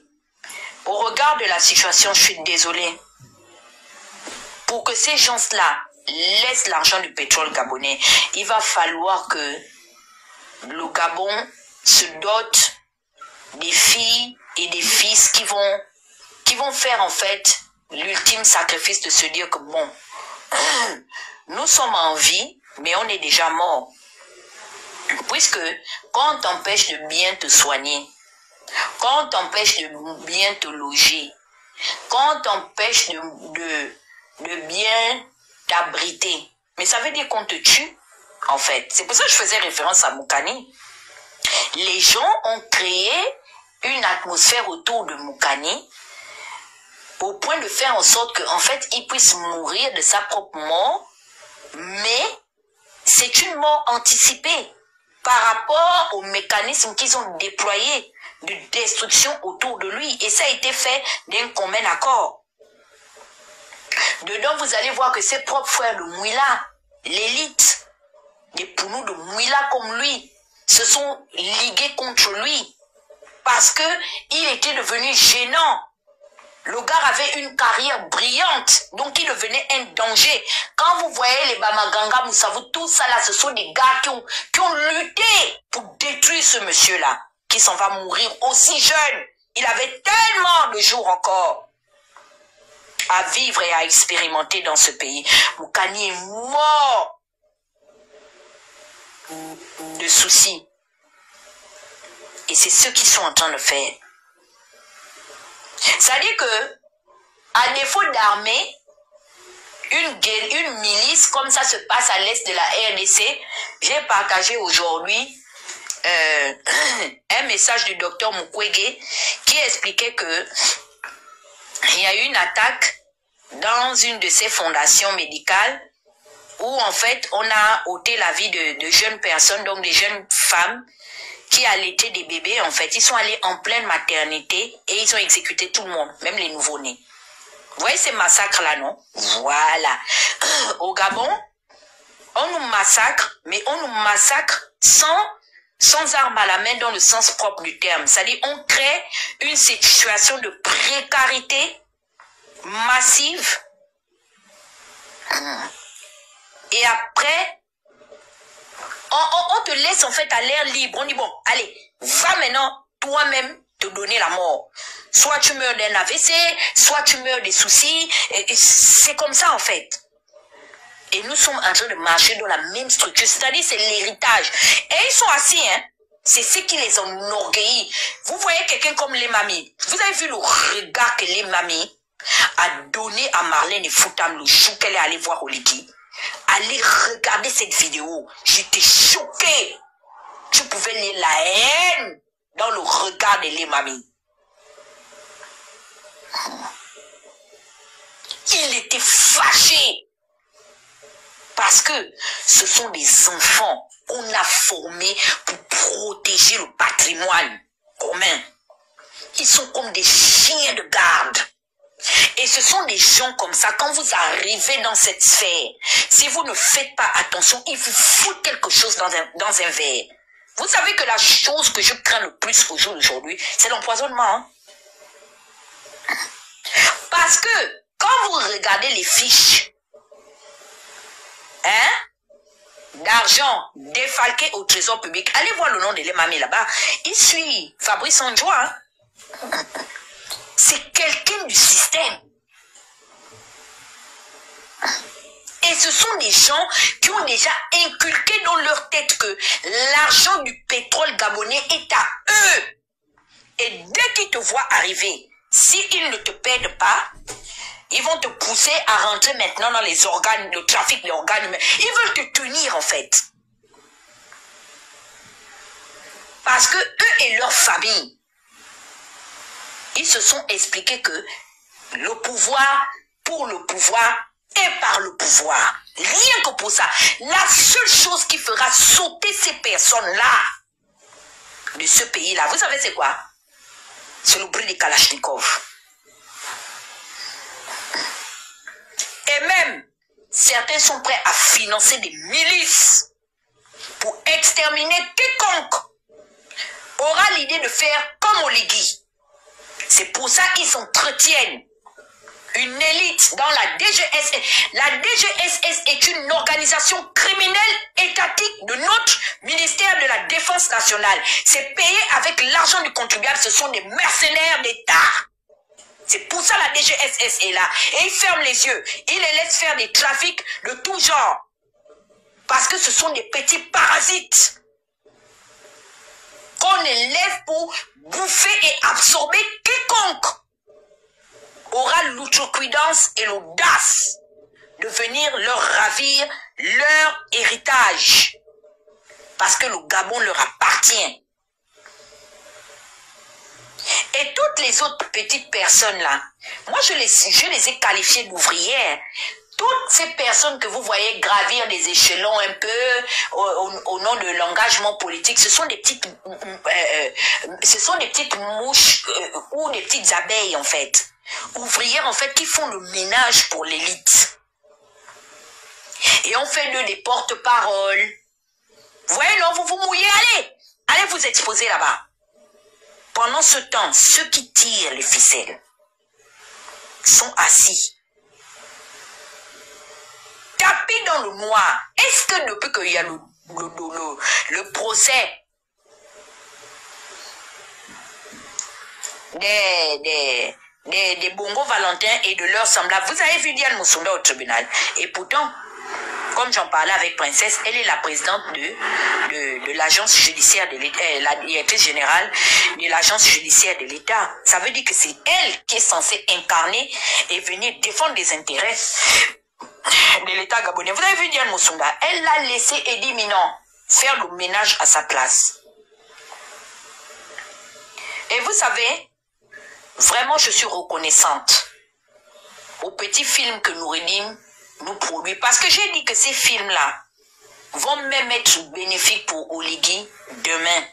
au regard de la situation, je suis désolée. Pour que ces gens-là laissent l'argent du pétrole gabonais, il va falloir que le Gabon se dote des filles et des fils qui vont faire en fait l'ultime sacrifice de se dire que bon, nous sommes en vie, mais on est déjà mort. Puisque quand on t'empêche de bien te soigner, quand on t'empêche de bien te loger, quand on t'empêche de bien t'abriter, mais ça veut dire qu'on te tue, en fait. C'est pour ça que je faisais référence à Moukani. Les gens ont créé une atmosphère autour de Moukani au point de faire en sorte qu'en fait, il puisse mourir de sa propre mort, mais c'est une mort anticipée par rapport aux mécanismes qu'ils ont déployés de destruction autour de lui. Et ça a été fait d'un commun accord. Dedans, vous allez voir que ses propres frères de Mouila, l'élite des Pounou de Mouila comme lui, se sont ligués contre lui parce que il était devenu gênant. Le gars avait une carrière brillante, donc il devenait un danger. Quand vous voyez les Bamaganga, Moussavou, tout ça là, ce sont des gars qui ont lutté pour détruire ce monsieur-là, qui s'en va mourir aussi jeune. Il avait tellement de jours encore à vivre et à expérimenter dans ce pays. Moukani est mort de soucis. Et c'est ce qu'ils sont en train de faire. C'est-à-dire que, à défaut d'armée, une milice comme ça se passe à l'est de la RDC. J'ai partagé aujourd'hui un message du docteur Mukwege qui expliquait que il y a eu une attaque dans une de ces fondations médicales où en fait on a ôté la vie de jeunes personnes, donc des jeunes femmes qui allaitaient des bébés. En fait, ils sont allés en pleine maternité et ils ont exécuté tout le monde, même les nouveau-nés. Vous voyez ces massacres-là, non? Voilà. Au Gabon, on nous massacre, mais on nous massacre sans armes à la main dans le sens propre du terme. C'est-à-dire on crée une situation de précarité massive. Et après, on te laisse en fait à l'air libre. On dit bon, allez, va maintenant toi-même te donner la mort. Soit tu meurs d'un AVC, soit tu meurs des soucis. Et c'est comme ça en fait. Et nous sommes en train de marcher dans la même structure. C'est-à-dire c'est l'héritage. Et ils sont assis, hein. C'est ce qui les enorgueillit. Vous voyez quelqu'un comme les mamies. Vous avez vu le regard que les mamies a donné à Marlène et Foutam le jour qu'elle est allée voir Oligui. allez regarder cette vidéo. J'étais choqué. Je pouvais lire la haine dans le regard de les mamies. Il était fâché. Parce que ce sont des enfants qu'on a formés pour protéger le patrimoine commun. Ils sont comme des chiens de garde. Et ce sont des gens comme ça, quand vous arrivez dans cette sphère, si vous ne faites pas attention, ils vous foutent quelque chose dans un verre. Vous savez que la chose que je crains le plus au jour d'aujourd'hui, c'est l'empoisonnement. Hein? Parce que quand vous regardez les fiches, d'argent défalqué au trésor public, allez voir le nom de l'Emami là-bas. Il suit Fabrice Onjoie. Hein? C'est quelqu'un du système. Et ce sont des gens qui ont déjà inculqué dans leur tête que l'argent du pétrole gabonais est à eux. Et dès qu'ils te voient arriver, s'ils ne te paient pas, ils vont te pousser à rentrer maintenant dans les organes, le trafic des organes humains. Ils veulent te tenir en fait. Parce que eux et leur famille, ils se sont expliqués que le pouvoir, pour le pouvoir et par le pouvoir. Rien que pour ça. La seule chose qui fera sauter ces personnes-là de ce pays-là, vous savez c'est quoi? C'est le bruit des Kalachnikov. Et même, certains sont prêts à financer des milices pour exterminer quiconque aura l'idée de faire comme Oligui. C'est pour ça qu'ils s'entretiennent une élite dans la DGSS. La DGSS est une organisation criminelle étatique de notre ministère de la Défense nationale. C'est payé avec l'argent du contribuable. Ce sont des mercenaires d'État. C'est pour ça la DGSS est là. Et ils ferment les yeux. Ils les laissent faire des trafics de tout genre. Parce que ce sont des petits parasites qu'on élève pour bouffer et absorber quiconque aura l'outrecuidance et l'audace de venir leur ravir leur héritage. Parce que le Gabon leur appartient. Et toutes les autres petites personnes là, moi je les ai qualifiées d'ouvrières. Toutes ces personnes que vous voyez gravir des échelons un peu au nom de l'engagement politique, ce sont des petites mouches ou des petites abeilles en fait. Ouvrières en fait qui font le ménage pour l'élite. Et on fait d'eux des porte-paroles. Vous voyez, non, vous vous mouillez, allez vous exposer là-bas. Pendant ce temps, ceux qui tirent les ficelles sont assis. Tapis dans le noir. Est-ce que depuis qu'il y a le procès des Bongo Valentin et de leurs semblables, vous avez vu Diane Moussonda au tribunal. Et pourtant, comme j'en parlais avec Princesse, elle est la présidente de l'agence judiciaire de l'État, la directrice générale de l'agence judiciaire de l'État. Ça veut dire que c'est elle qui est censée incarner et venir défendre les intérêts de l'État gabonais. Vous avez vu Diane Moussonda, elle l'a laissé Eddie Minan faire le ménage à sa place. Et vous savez, vraiment je suis reconnaissante aux petits films que Noureddine nous produit. Parce que j'ai dit que ces films-là vont même être bénéfiques pour Oligui demain.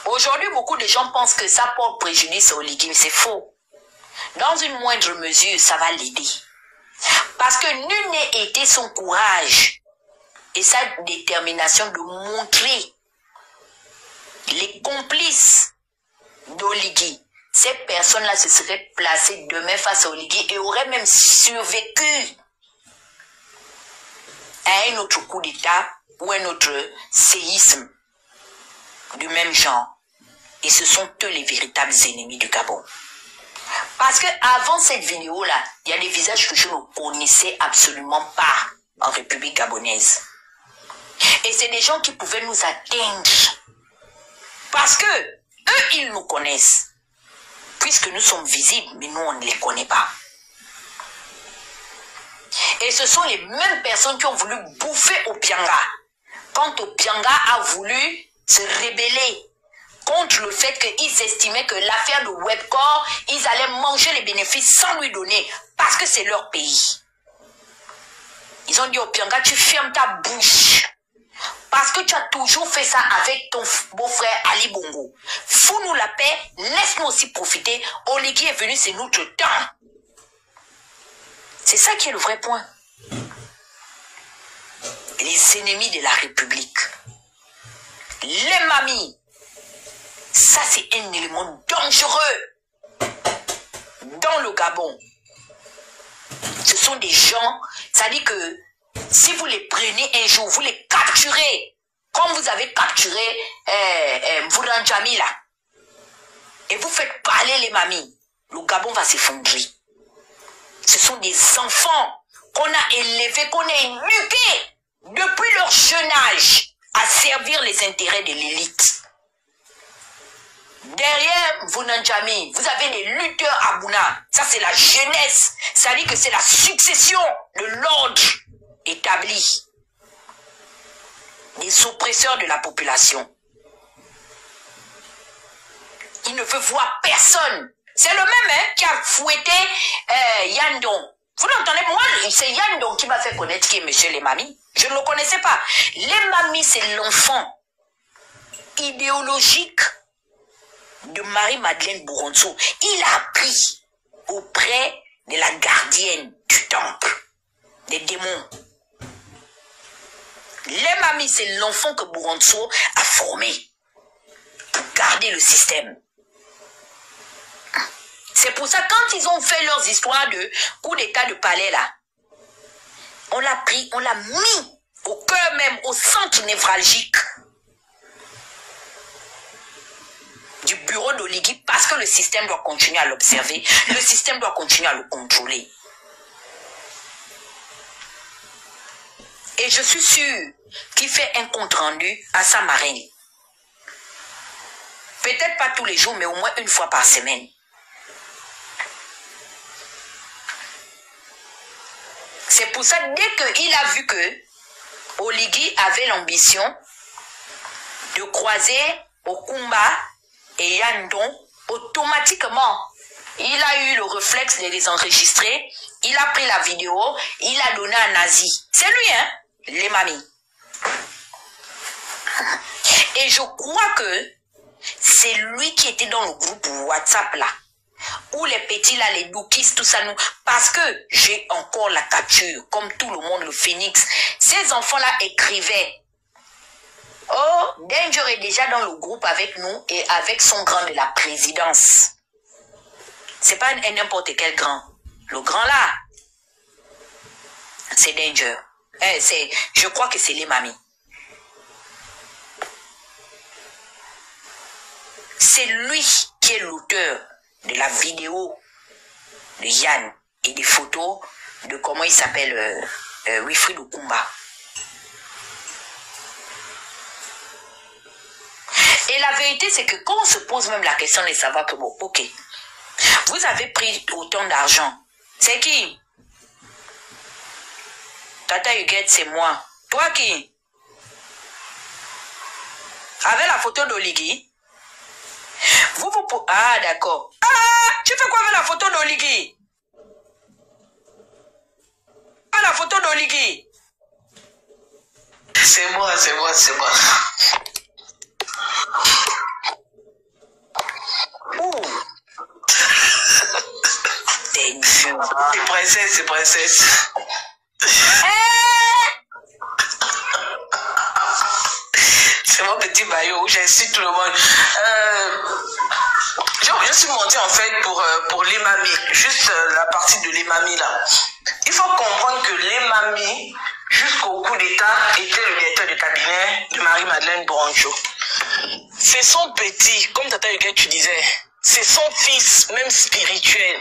Aujourd'hui, beaucoup de gens pensent que ça porte préjudice à Oligui, mais c'est faux. Dans une moindre mesure, ça va l'aider. Parce que nul n'est été son courage et sa détermination de montrer les complices d'Oligui. Ces personnes-là se seraient placées demain face à Oligui et auraient même survécu à un autre coup d'État ou un autre séisme du même genre. Et ce sont eux les véritables ennemis du Gabon. Parce que avant cette vidéo-là, il y a des visages que je ne connaissais absolument pas en République gabonaise. Et c'est des gens qui pouvaient nous atteindre. Parce que eux, ils nous connaissent. Puisque nous sommes visibles, mais nous, on ne les connaît pas. Et ce sont les mêmes personnes qui ont voulu bouffer Opianga. Quand Opianga a voulu se rebeller contre le fait qu'ils estimaient que l'affaire de Webcor, ils allaient manger les bénéfices sans lui donner, parce que c'est leur pays. Ils ont dit Opianga, tu fermes ta bouche. Parce que tu as toujours fait ça avec ton beau-frère Ali Bongo. Fous-nous la paix, laisse-nous aussi profiter. Oligui est venu, c'est notre temps. C'est ça qui est le vrai point. Les ennemis de la République. Les mamies. Ça, c'est un élément dangereux dans le Gabon. Ce sont des gens, ça dit que si vous les prenez un jour, vous les capturez, comme vous avez capturé Mvouranjami là, et vous faites parler les mamies, le Gabon va s'effondrer. Ce sont des enfants qu'on a élevés, qu'on a éduqués depuis leur jeune âge à servir les intérêts de l'élite. Derrière Mvouranjami, vous avez des lutteurs à Bouna. Ça, c'est la jeunesse. Ça dit que c'est la succession de l'ordre établi. Des oppresseurs de la population. Il ne veut voir personne. C'est le même qui a fouetté Yandon. Vous l'entendez? Moi, c'est Yandon qui m'a fait connaître qui est monsieur les mamies. Je ne le connaissais pas. Les mamies, c'est l'enfant idéologique de Marie-Madeleine Bouronzo. Il a appris auprès de la gardienne du temple, des démons. Les mamies, c'est l'enfant que Bouronzo a formé pour garder le système. C'est pour ça, quand ils ont fait leurs histoires de coup d'état de palais là, on l'a pris, on l'a mis au cœur même, au centre névralgique du bureau d'Oligui, parce que le système doit continuer à l'observer, le système doit continuer à le contrôler. Et je suis sûre qu'il fait un compte rendu à sa marraine. Peut-être pas tous les jours, mais au moins une fois par semaine. C'est pour ça, dès qu'il a vu que Oligui avait l'ambition de croiser Okumba et Yandon, automatiquement, il a eu le réflexe de les enregistrer, il a pris la vidéo, il a donné à Nazi. C'est lui, hein, les mamies. Et je crois que c'est lui qui était dans le groupe WhatsApp là, où les petits là, les doukis, tout ça, nous, parce que j'ai encore la capture, comme tout le monde, le phénix. Ces enfants-là écrivaient. Oh, Danger est déjà dans le groupe avec nous et avec son grand de la présidence. C'est pas n'importe quel grand. Le grand là, c'est Danger. Je crois que c'est les mamies. C'est lui qui est l'auteur de la vidéo de Yann et des photos de comment il s'appelle Wilfried Okumba. Et la vérité, c'est que quand on se pose même la question de savoir que bon, ok, vous avez pris autant d'argent. C'est qui? Tata Huguette, c'est moi. Toi qui? Avec la photo d'Oligui? Ah, d'accord. Ah, tu fais quoi avec la photo d'Oligui? Ah, la photo d'Oligui? C'est moi, c'est moi, c'est moi. Ouh. C'est princesse, c'est princesse. C'est mon petit maillot où j'incite tout le monde. Je suis montée en fait pour les mamies, juste la partie de les mamies là. Il faut comprendre que les mamies, jusqu'au coup d'état, étaient le directeur de cabinet de Marie-Madeleine Bouronjo. C'est son petit, comme Tata Huguette tu disais, c'est son fils, même spirituel.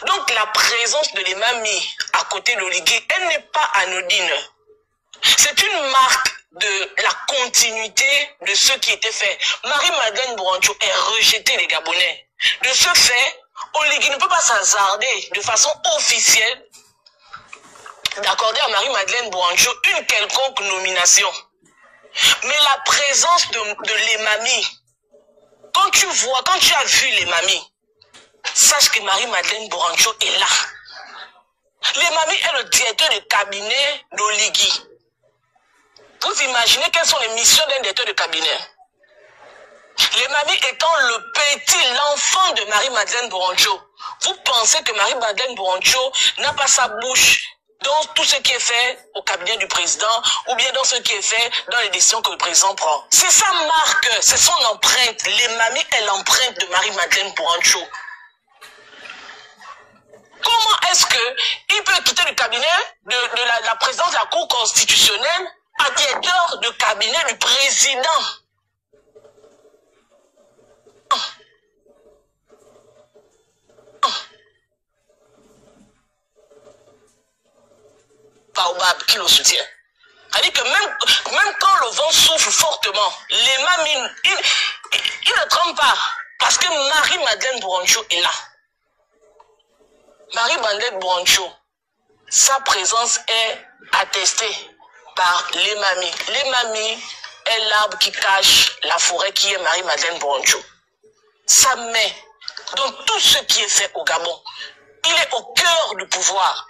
Donc la présence de les mamies à côté de l'Oligui, elle n'est pas anodine. C'est une marque de la continuité de ce qui était fait. Marie-Madeleine Bouronjo est rejetée des Gabonais. De ce fait, Oligui ne peut pas s'hasarder de façon officielle d'accorder à Marie-Madeleine Boanjo une quelconque nomination. Mais la présence de l'Emami, quand tu as vu l'Emami, sache que Marie-Madeleine Boanjo est là. L'Emami est le directeur de cabinet d'Oligui. Vous imaginez quelles sont les missions d'un directeur de cabinet? L'Emami étant l'enfant de Marie-Madeleine Boanjo. Vous pensez que Marie-Madeleine Boanjo n'a pas sa bouche dans tout ce qui est fait au cabinet du président ou bien dans ce qui est fait dans les décisions que le président prend? C'est sa marque, c'est son empreinte. L'Emami est l'empreinte de Marie-Madeleine Boanjo. Comment est-ce qu'il peut quitter le cabinet de la présidence de la Cour constitutionnelle à directeur de cabinet du président? Baobab qui le soutient. C'est-à-dire que même quand le vent souffle fortement, l'Emami, il ne tremble pas. Parce que Marie-Madeleine Boanjo est là. Marie-Madeleine Boanjo, sa présence est attestée par l'Emami. L'Emami est l'arbre qui cache la forêt qui est Marie-Madeleine Boanjo. Sa main, dans tout ce qui est fait au Gabon, il est au cœur du pouvoir.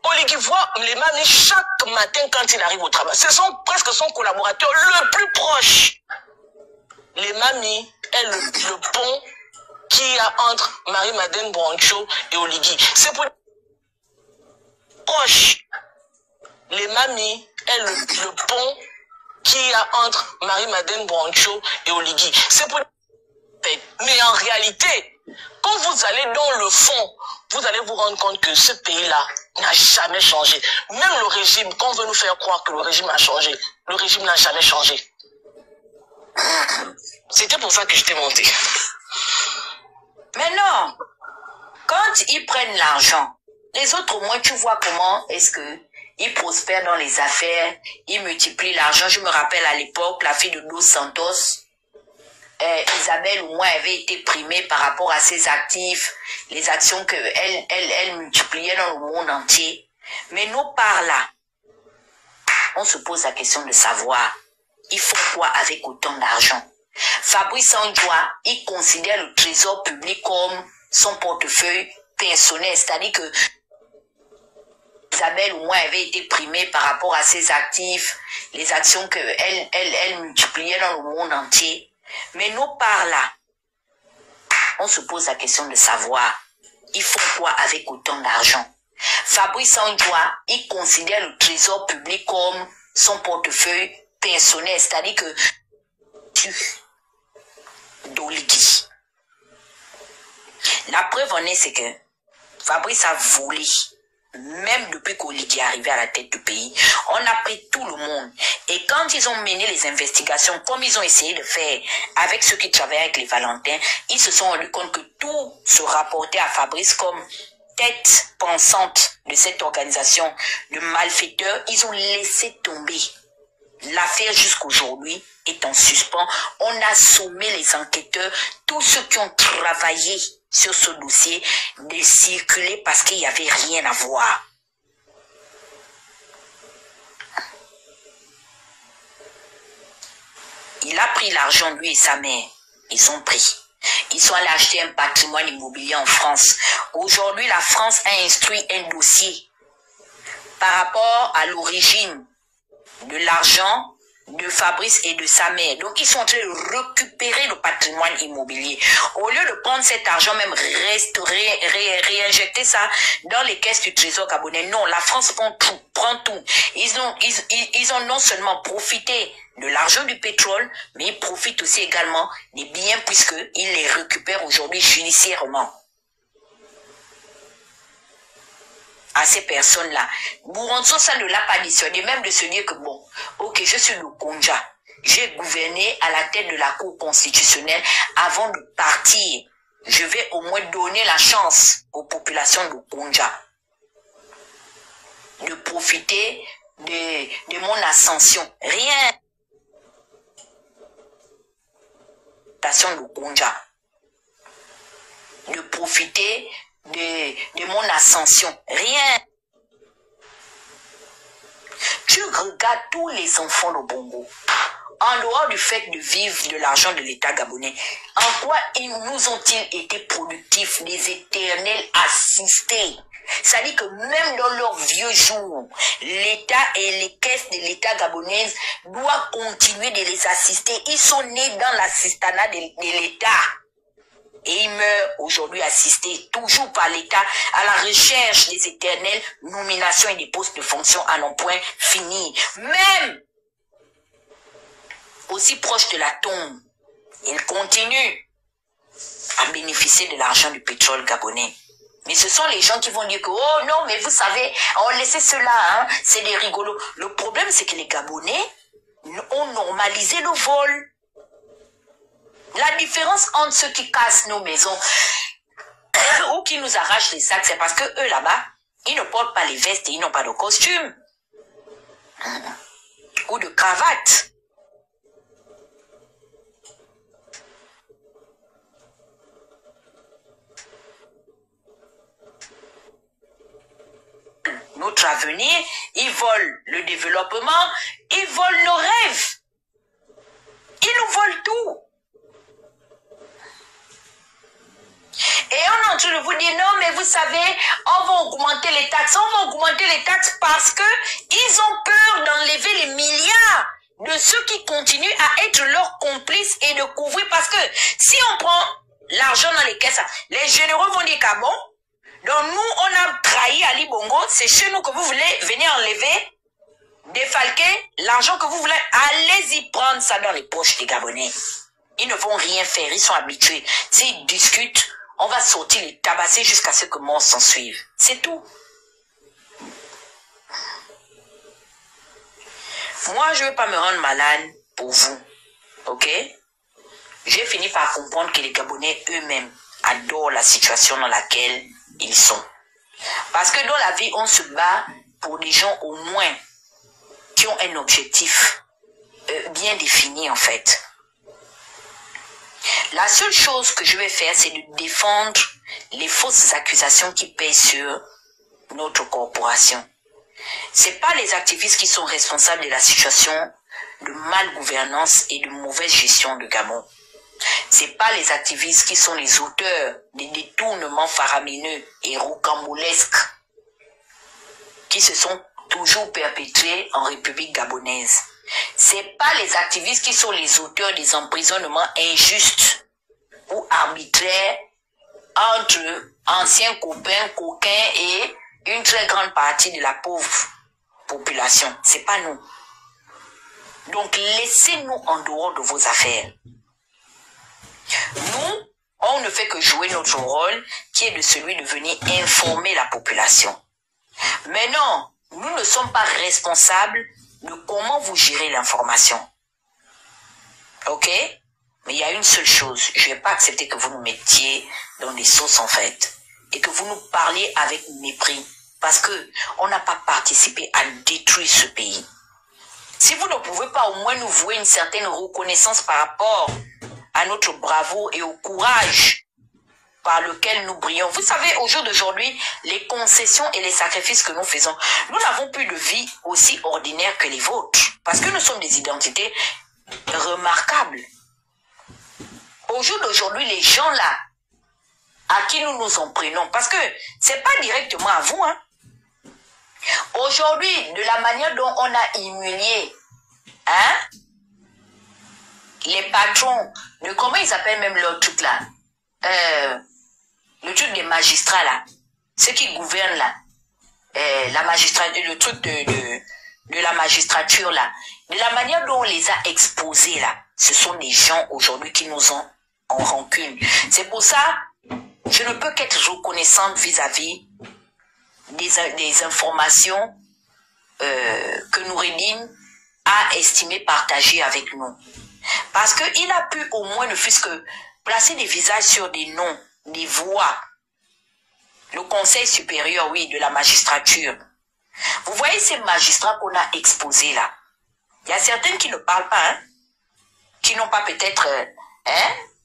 Oligui voit l'Emami chaque matin quand il arrive au travail. Ce sont presque son collaborateur le plus proche. L'Emami est le pont qu'il y a entre Marie-Madeleine Boanjo et Oligui. C'est pour proche. L'Emami est le pont qu'il y a entre Marie-Madeleine Boanjo et Oligui. C'est pour mais en réalité, quand vous allez dans le fond, vous allez vous rendre compte que ce pays-là n'a jamais changé. Même le régime, quand on veut nous faire croire que le régime a changé, le régime n'a jamais changé. C'était pour ça que je t'ai monté. Mais non, quand ils prennent l'argent, les autres au moins tu vois comment est-ce que ils prospèrent dans les affaires, ils multiplient l'argent. Je me rappelle à l'époque, la fille de Dos Santos, Isabelle au moins avait été primée par rapport à ses actifs, les actions qu'elle multipliait dans le monde entier. Mais nous par là, on se pose la question de savoir, il faut quoi avec autant d'argent? Fabrice Anjoua, il considère le trésor public comme son portefeuille personnel, c'est-à-dire que Isabelle au moins avait été primée par rapport à ses actifs, les actions qu'elle multipliait dans le monde entier. Mais nous par là, on se pose la question de savoir, il faut quoi avec autant d'argent? Fabrice Anjoua, il considère le trésor public comme son portefeuille personnel, c'est-à-dire que d'Oligui. La preuve en est, c'est que Fabrice a volé. Même depuis qu'Oligui est arrivé à la tête du pays, on a pris tout le monde. Et quand ils ont mené les investigations, comme ils ont essayé de faire avec ceux qui travaillaient avec les Valentins, ils se sont rendus compte que tout se rapportait à Fabrice comme tête pensante de cette organisation de malfaiteurs. Ils ont laissé tomber. L'affaire jusqu'aujourd'hui est en suspens. On a sommé les enquêteurs, tous ceux qui ont travaillé sur ce dossier, de circuler parce qu'il n'y avait rien à voir. Il a pris l'argent, lui et sa mère. Ils ont pris. Ils sont allés acheter un patrimoine immobilier en France. Aujourd'hui, la France a instruit un dossier par rapport à l'origine de l'argent de Fabrice et de sa mère. Donc, ils sont en train de récupérer le patrimoine immobilier. Au lieu de prendre cet argent, même réinjecter ça dans les caisses du trésor gabonais. Non, la France prend tout. Ils ont non seulement profité de l'argent du pétrole, mais ils profitent aussi également des biens puisqu'ils les récupèrent aujourd'hui judiciairement. À ces personnes-là. Bouranzo, ça ne l'a pas dissuadé, même de se dire que bon, ok, je suis le Konja. J'ai gouverné à la tête de la Cour constitutionnelle avant de partir. Je vais au moins donner la chance aux populations de Konja de profiter de mon ascension. Rien. De Konja. De profiter de mon ascension. Rien. Tu regardes tous les enfants au Bongo. En dehors du fait de vivre de l'argent de l'État gabonais, en quoi nous ont-ils été productifs, des éternels assistés? C'est-à-dire que même dans leurs vieux jours, l'État et les caisses de l'État gabonaise doivent continuer de les assister. Ils sont nés dans l'assistanat de l'État. Et ils meurent aujourd'hui assistés toujours par l'État à la recherche des éternelles nominations et des postes de fonction à non point finis. Même aussi proche de la tombe, ils continuent à bénéficier de l'argent du pétrole gabonais. Mais ce sont les gens qui vont dire que, oh non, mais vous savez, on laissait cela, hein, c'est des rigolos. Le problème, c'est que les Gabonais ont normalisé le vol. La différence entre ceux qui cassent nos maisons ou qui nous arrachent les sacs, c'est parce que eux, là-bas, ils ne portent pas les vestes et ils n'ont pas de costume. Ou de cravate. Notre avenir, ils volent le développement, ils volent nos rêves. Ils nous volent tout. Et on est en train de vous dire, non, mais vous savez, on va augmenter les taxes. On va augmenter les taxes parce que ils ont peur d'enlever les milliards de ceux qui continuent à être leurs complices et de couvrir. Parce que si on prend l'argent dans les caisses, les généraux vont dire qu'à bon, donc nous, on a trahi Ali Bongo, c'est chez nous que vous voulez venir enlever, défalquer l'argent que vous voulez. Allez-y prendre ça dans les poches des Gabonais. Ils ne vont rien faire, ils sont habitués. S'ils discutent, on va sortir les tabasser jusqu'à ce que mort s'en suive. C'est tout. Moi, je ne veux pas me rendre malade pour vous. Ok? J'ai fini par comprendre que les Gabonais eux-mêmes adorent la situation dans laquelle ils sont. Parce que dans la vie, on se bat pour des gens au moins qui ont un objectif bien défini en fait. La seule chose que je vais faire, c'est de défendre les fausses accusations qui pèsent sur notre corporation. C'est pas les activistes qui sont responsables de la situation de malgouvernance et de mauvaise gestion de Gabon. C'est pas les activistes qui sont les auteurs des détournements faramineux et rocambolesques qui se sont toujours perpétrés en République gabonaise. C'est pas les activistes qui sont les auteurs des emprisonnements injustes ou arbitraires entre anciens copains, coquins et une très grande partie de la pauvre population. C'est pas nous. Donc laissez-nous en dehors de vos affaires. Nous, on ne fait que jouer notre rôle qui est de celui de venir informer la population. Mais non, nous ne sommes pas responsables de comment vous gérez l'information. Ok? Mais il y a une seule chose, je ne vais pas accepter que vous nous mettiez dans des sauces en fait et que vous nous parliez avec mépris parce que on n'a pas participé à détruire ce pays. Si vous ne pouvez pas au moins nous vouer une certaine reconnaissance par rapport à notre bravoure et au courage par lequel nous brillons. Vous savez, au jour d'aujourd'hui, les concessions et les sacrifices que nous faisons, nous n'avons plus de vie aussi ordinaire que les vôtres. Parce que nous sommes des identités remarquables. Au jour d'aujourd'hui, les gens là, à qui nous nous en prenons, parce que c'est pas directement à vous, hein. Aujourd'hui, de la manière dont on a humilié, hein, les patrons, de comment ils appellent même leur truc là, le truc des magistrats là, ceux qui gouvernent là, la magistrature, le truc de la magistrature là, de la manière dont on les a exposés là, ce sont des gens aujourd'hui qui nous ont en rancune. C'est pour ça, je ne peux qu'être reconnaissante vis-à-vis des informations que Noureddine a estimé partager avec nous. Parce qu'il a pu au moins, ne fût-ce que placer des visages sur des noms, des voix. Le Conseil supérieur, oui, de la magistrature. Vous voyez ces magistrats qu'on a exposés là. Il y a certains qui ne parlent pas, hein, qui n'ont pas peut-être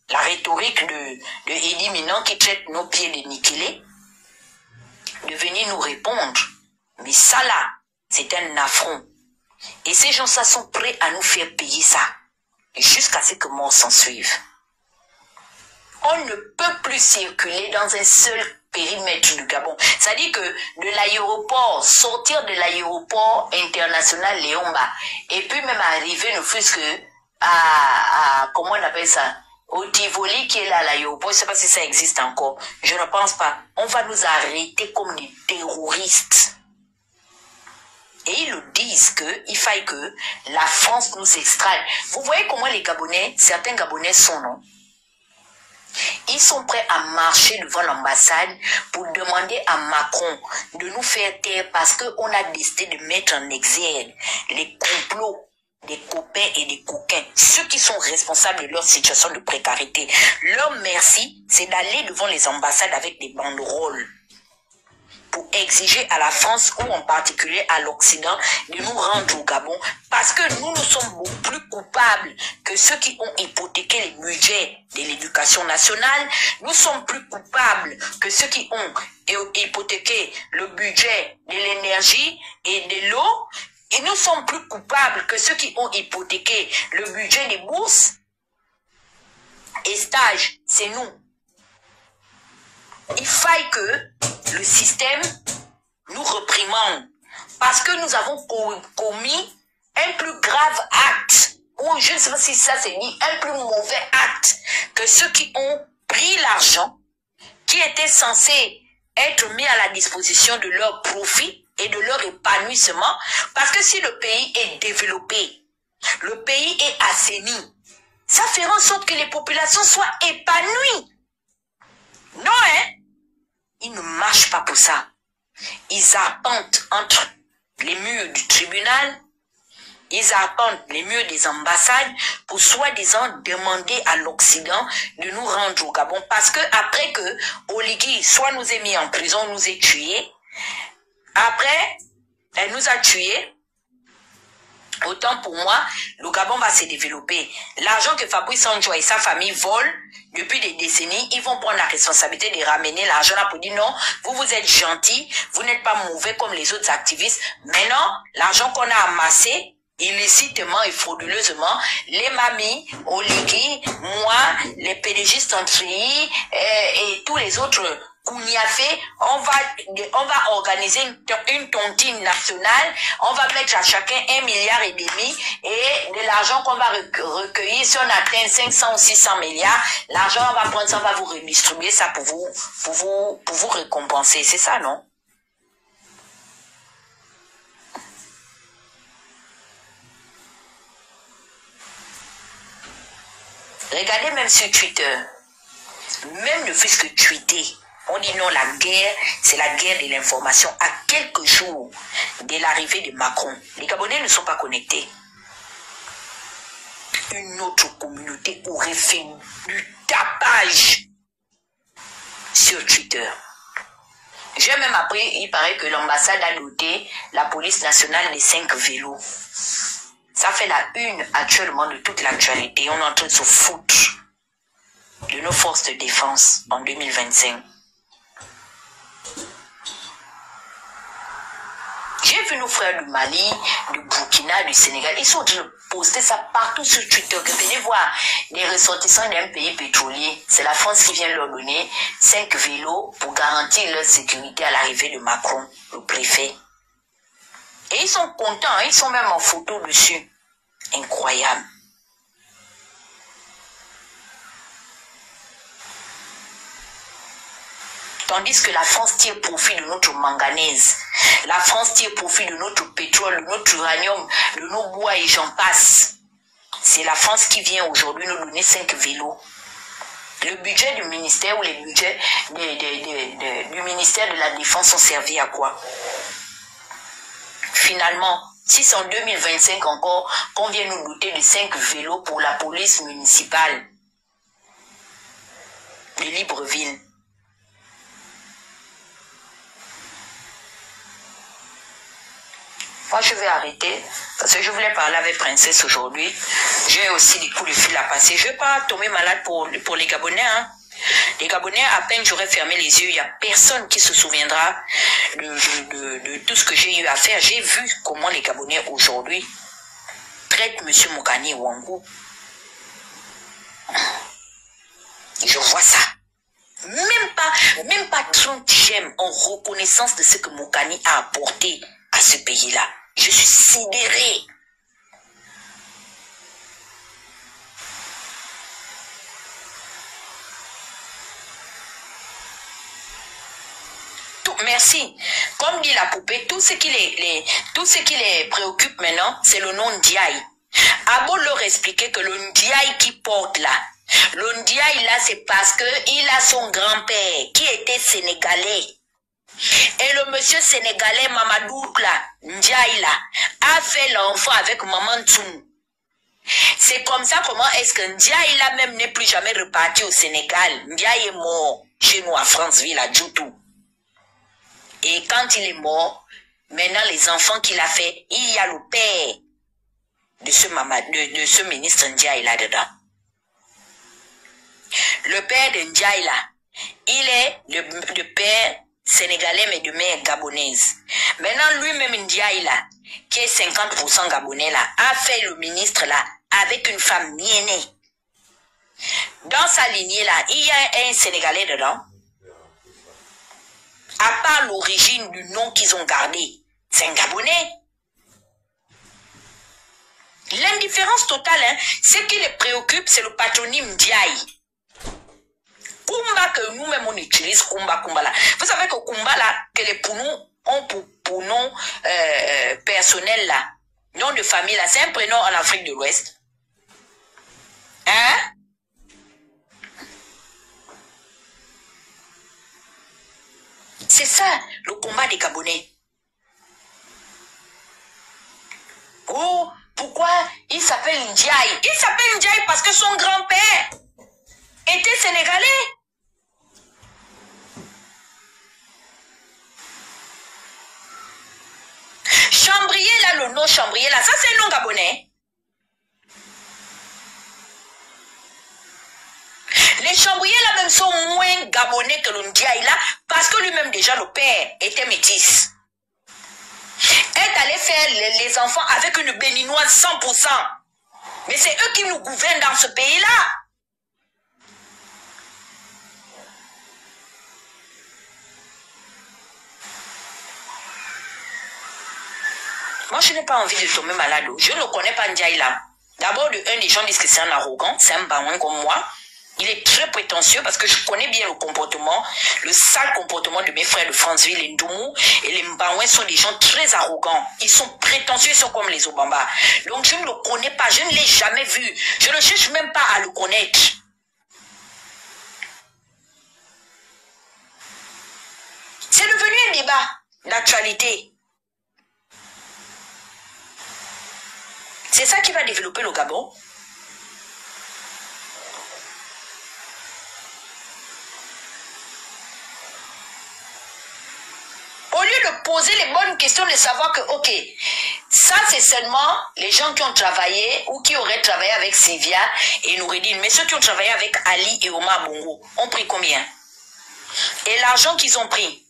la rhétorique de Eddie Minan qui traite nos pieds de niquelés, de venir nous répondre. Mais ça là, c'est un affront Et ces gens-là sont prêts à nous faire payer ça. Jusqu'à ce que mort s'en suive. On ne peut plus circuler dans un seul périmètre du Gabon. C'est-à-dire que de l'aéroport, sortir de l'aéroport international Léomba, et puis même arriver, ne fût-ce que à comment on appelle ça, au Tivoli qui est là à l'aéroport, je ne sais pas si ça existe encore, je ne pense pas. On va nous arrêter comme des terroristes. Et ils le disent qu'il faille que la France nous extradite. Vous voyez comment les Gabonais, certains Gabonais sont, non? Ils sont prêts à marcher devant l'ambassade pour demander à Macron de nous faire taire parce qu'on a décidé de mettre en exergue les complots des copains et des coquins, ceux qui sont responsables de leur situation de précarité. Leur merci, c'est d'aller devant les ambassades avec des banderoles pour exiger à la France ou en particulier à l'Occident de nous rendre au Gabon parce que nous sommes beaucoup plus coupables que ceux qui ont hypothéqué les budgets de l'éducation nationale. Nous sommes plus coupables que ceux qui ont hypothéqué le budget de l'énergie et de l'eau. Et nous sommes plus coupables que ceux qui ont hypothéqué le budget des bourses et stages. C'est nous. Il faille que le système nous reprimande parce que nous avons commis un plus grave acte, ou je ne sais pas si ça c'est dit, un plus mauvais acte que ceux qui ont pris l'argent qui était censé être mis à la disposition de leur profit et de leur épanouissement, parce que si le pays est développé, le pays est assaini, ça fera en sorte que les populations soient épanouies. Non, hein? Ils ne marchent pas pour ça. Ils arpentent entre les murs du tribunal, ils arpentent les murs des ambassades pour soi-disant demander à l'Occident de nous rendre au Gabon. Parce que après que Oligui soit nous ait mis en prison, nous ait tués, après, elle nous a tués, autant pour moi, le Gabon va se développer. L'argent que Fabrice Sanjoua et sa famille volent depuis des décennies, ils vont prendre la responsabilité de ramener l'argent là pour dire non, vous êtes gentils, vous n'êtes pas mauvais comme les autres activistes. Maintenant, l'argent qu'on a amassé, illicitement et frauduleusement, les mamies, Oligui, moi, les pédégistes en treillis et tous les autres Kouniafé, on va organiser une tontine nationale, on va mettre à chacun 1,5 milliard et de l'argent qu'on va recueillir, si on atteint 500 ou 600 milliards, l'argent on va prendre ça, on va vous redistribuer ça pour vous récompenser, c'est ça, non? Regardez même sur Twitter, même ne fût-ce que tweeter. On dit non, la guerre, c'est la guerre de l'information. À quelques jours de l'arrivée de Macron, les Gabonais ne sont pas connectés. Une autre communauté aurait fait du tapage sur Twitter. J'ai même appris, il paraît que l'ambassade a doté la police nationale de 5 vélos. Ça fait la une actuellement de toute l'actualité. On est en train de se foutre de nos forces de défense en 2025. J'ai vu nos frères du Mali, du Burkina, du Sénégal, ils sont en train de poster ça partout sur Twitter. Que venez voir les ressortissants d'un pays pétrolier. C'est la France qui vient leur donner 5 vélos pour garantir leur sécurité à l'arrivée de Macron, le préfet. Et ils sont contents, ils sont même en photo dessus. Incroyable. Tandis que la France tire profit de notre manganèse. La France tire profit de notre pétrole, de notre uranium, de nos bois et j'en passe. C'est la France qui vient aujourd'hui nous donner 5 vélos. Le budget du ministère ou les budgets du ministère de la Défense sont servis à quoi? Finalement, si c'est en 2025 encore qu'on vient nous doter de 5 vélos pour la police municipale de Libreville. Moi, je vais arrêter parce que je voulais parler avec Princesse aujourd'hui. J'ai aussi des coups de fil à passer. Je ne vais pas tomber malade pour les Gabonais. Hein. Les Gabonais, à peine j'aurais fermé les yeux, il n'y a personne qui se souviendra de tout ce que j'ai eu à faire. J'ai vu comment les Gabonais aujourd'hui traitent M. Mokani Ouangou. Je vois ça. Même pas 30 j'aime en reconnaissance de ce que Mokani a apporté à ce pays-là. Je suis sidérée. Merci. Comme dit la poupée, tout ce qui les préoccupe maintenant, c'est le nom Ndiaye. Abo leur expliquait que le Ndiaye qui porte là, le Ndiaye là, c'est parce que il a son grand-père qui était sénégalais. Et le monsieur sénégalais Mamadou là, Ndiaye là, a fait l'enfant avec Maman Tsoum. C'est comme ça comment est-ce que Ndiaye là même n'est plus jamais reparti au Sénégal. Ndiaye est mort chez nous à Franceville, à Djoutou. Et quand il est mort, maintenant les enfants qu'il a fait, il y a le père de ce ministre Ndiaye là-dedans. Le père de Ndiaye là, il est le père sénégalais mais de mère gabonaise. Maintenant lui-même Ndiaye là, qui est 50% gabonais là, a fait le ministre là avec une femme mienée. Dans sa lignée là, il y a un Sénégalais dedans. À part l'origine du nom qu'ils ont gardé, c'est un Gabonais. L'indifférence totale, hein, ce qui les préoccupe, c'est le patronyme Ndiaye. Kumba que nous-mêmes on utilise, Kumba là. Vous savez que Kumba là, que les Pounous ont pour nom personnel là, nom de famille là, c'est un prénom en Afrique de l'Ouest. Hein? C'est ça, le combat des Gabonais. Oh, pourquoi il s'appelle Ndiaye? Il s'appelle Ndiaye parce que son grand-père était sénégalais. Chambrier, là, le nom Chambrier, là, ça c'est un nom gabonais. Les Chambriers là même sont moins gabonais que le Ndiaye là, parce que lui-même déjà le père était métis. Est allé faire les enfants avec une béninoise 100%. Mais c'est eux qui nous gouvernent dans ce pays-là. Moi, je n'ai pas envie de tomber malade. Je ne connais pas Ndiaye là. D'abord, des gens disent que c'est un arrogant, c'est un baouin comme moi. Il est très prétentieux parce que je connais bien le comportement, le sale comportement de mes frères de Franceville, les Ndoumou et les Mbaouins sont des gens très arrogants. Ils sont prétentieux, ils sont comme les Obamba. Donc je ne le connais pas, je ne l'ai jamais vu. Je ne cherche même pas à le connaître. C'est devenu un débat d'actualité. C'est ça qui va développer le Gabon. Au lieu de poser les bonnes questions, de savoir que, ok, ça c'est seulement les gens qui ont travaillé ou qui auraient travaillé avec Sylvia et Noureddine. Mais ceux qui ont travaillé avec Ali et Omar Bongo ont pris combien? Et l'argent qu'ils ont pris,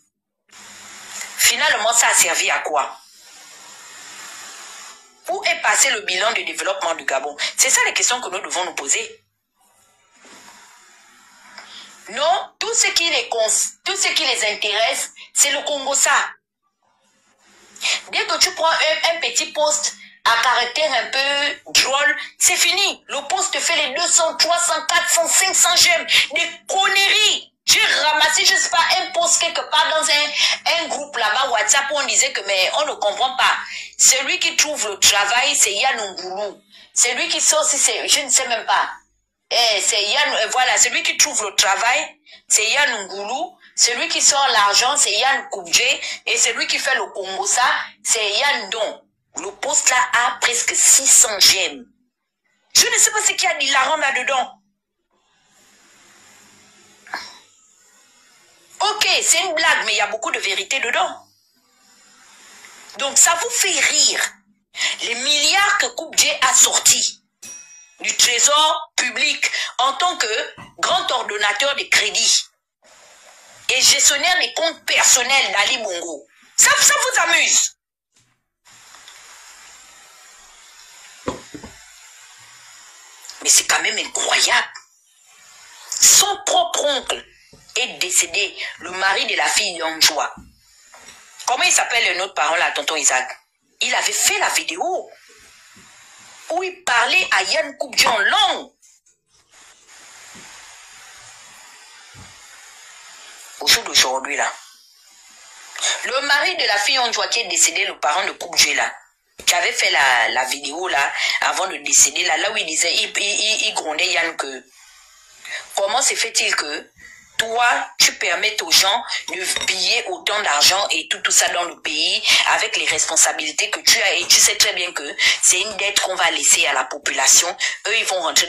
finalement, ça a servi à quoi? Où est passé le bilan de développement du Gabon? C'est ça les questions que nous devons nous poser. Non, tout ce qui les intéresse, c'est le Congo ça. Dès que tu prends un petit poste à caractère un peu drôle, c'est fini. Le poste te fait les 200, 300, 400, 500 j'aime. Des conneries. J'ai ramassé, je sais pas, un poste quelque part dans un groupe là-bas, WhatsApp, où on disait que, mais on ne comprend pas. Celui qui trouve le travail, c'est Yann Ngoulou. Celui qui sort, je ne sais même pas. C'est Yann, voilà, celui qui trouve le travail, c'est Yann Ngoulou. Celui qui sort l'argent, c'est Yann Koubdje. Et celui qui fait le Congo, ça, c'est Yann Don. Le poste là a presque 600 j'aime. Je ne sais pas ce qu'il y a d'hilarant là-dedans. Ok, c'est une blague, mais il y a beaucoup de vérité dedans. Donc ça vous fait rire. Les milliards que Koubdje a sortis. du trésor public en tant que grand ordonnateur de crédit et gestionnaire des comptes personnels d'Ali Bongo. Ça vous amuse? Mais c'est quand même incroyable. Son propre oncle est décédé, le mari de la fille Yonjoa. Comment il s'appelle notre parent là, tonton Isaac? Il avait fait la vidéo où il parlait à Yann Koubdji en langue. Au jour d'aujourd'hui là, le mari de la fille Yonjoa qui est décédé, le parent de Koubdji là, qui avait fait la vidéo là, avant de décéder là où il disait, il grondait Yann que, comment se fait-il que toi, tu permets aux gens de piller autant d'argent et tout ça dans le pays avec les responsabilités que tu as et tu sais très bien que c'est une dette qu'on va laisser à la population. Eux, ils vont rentrer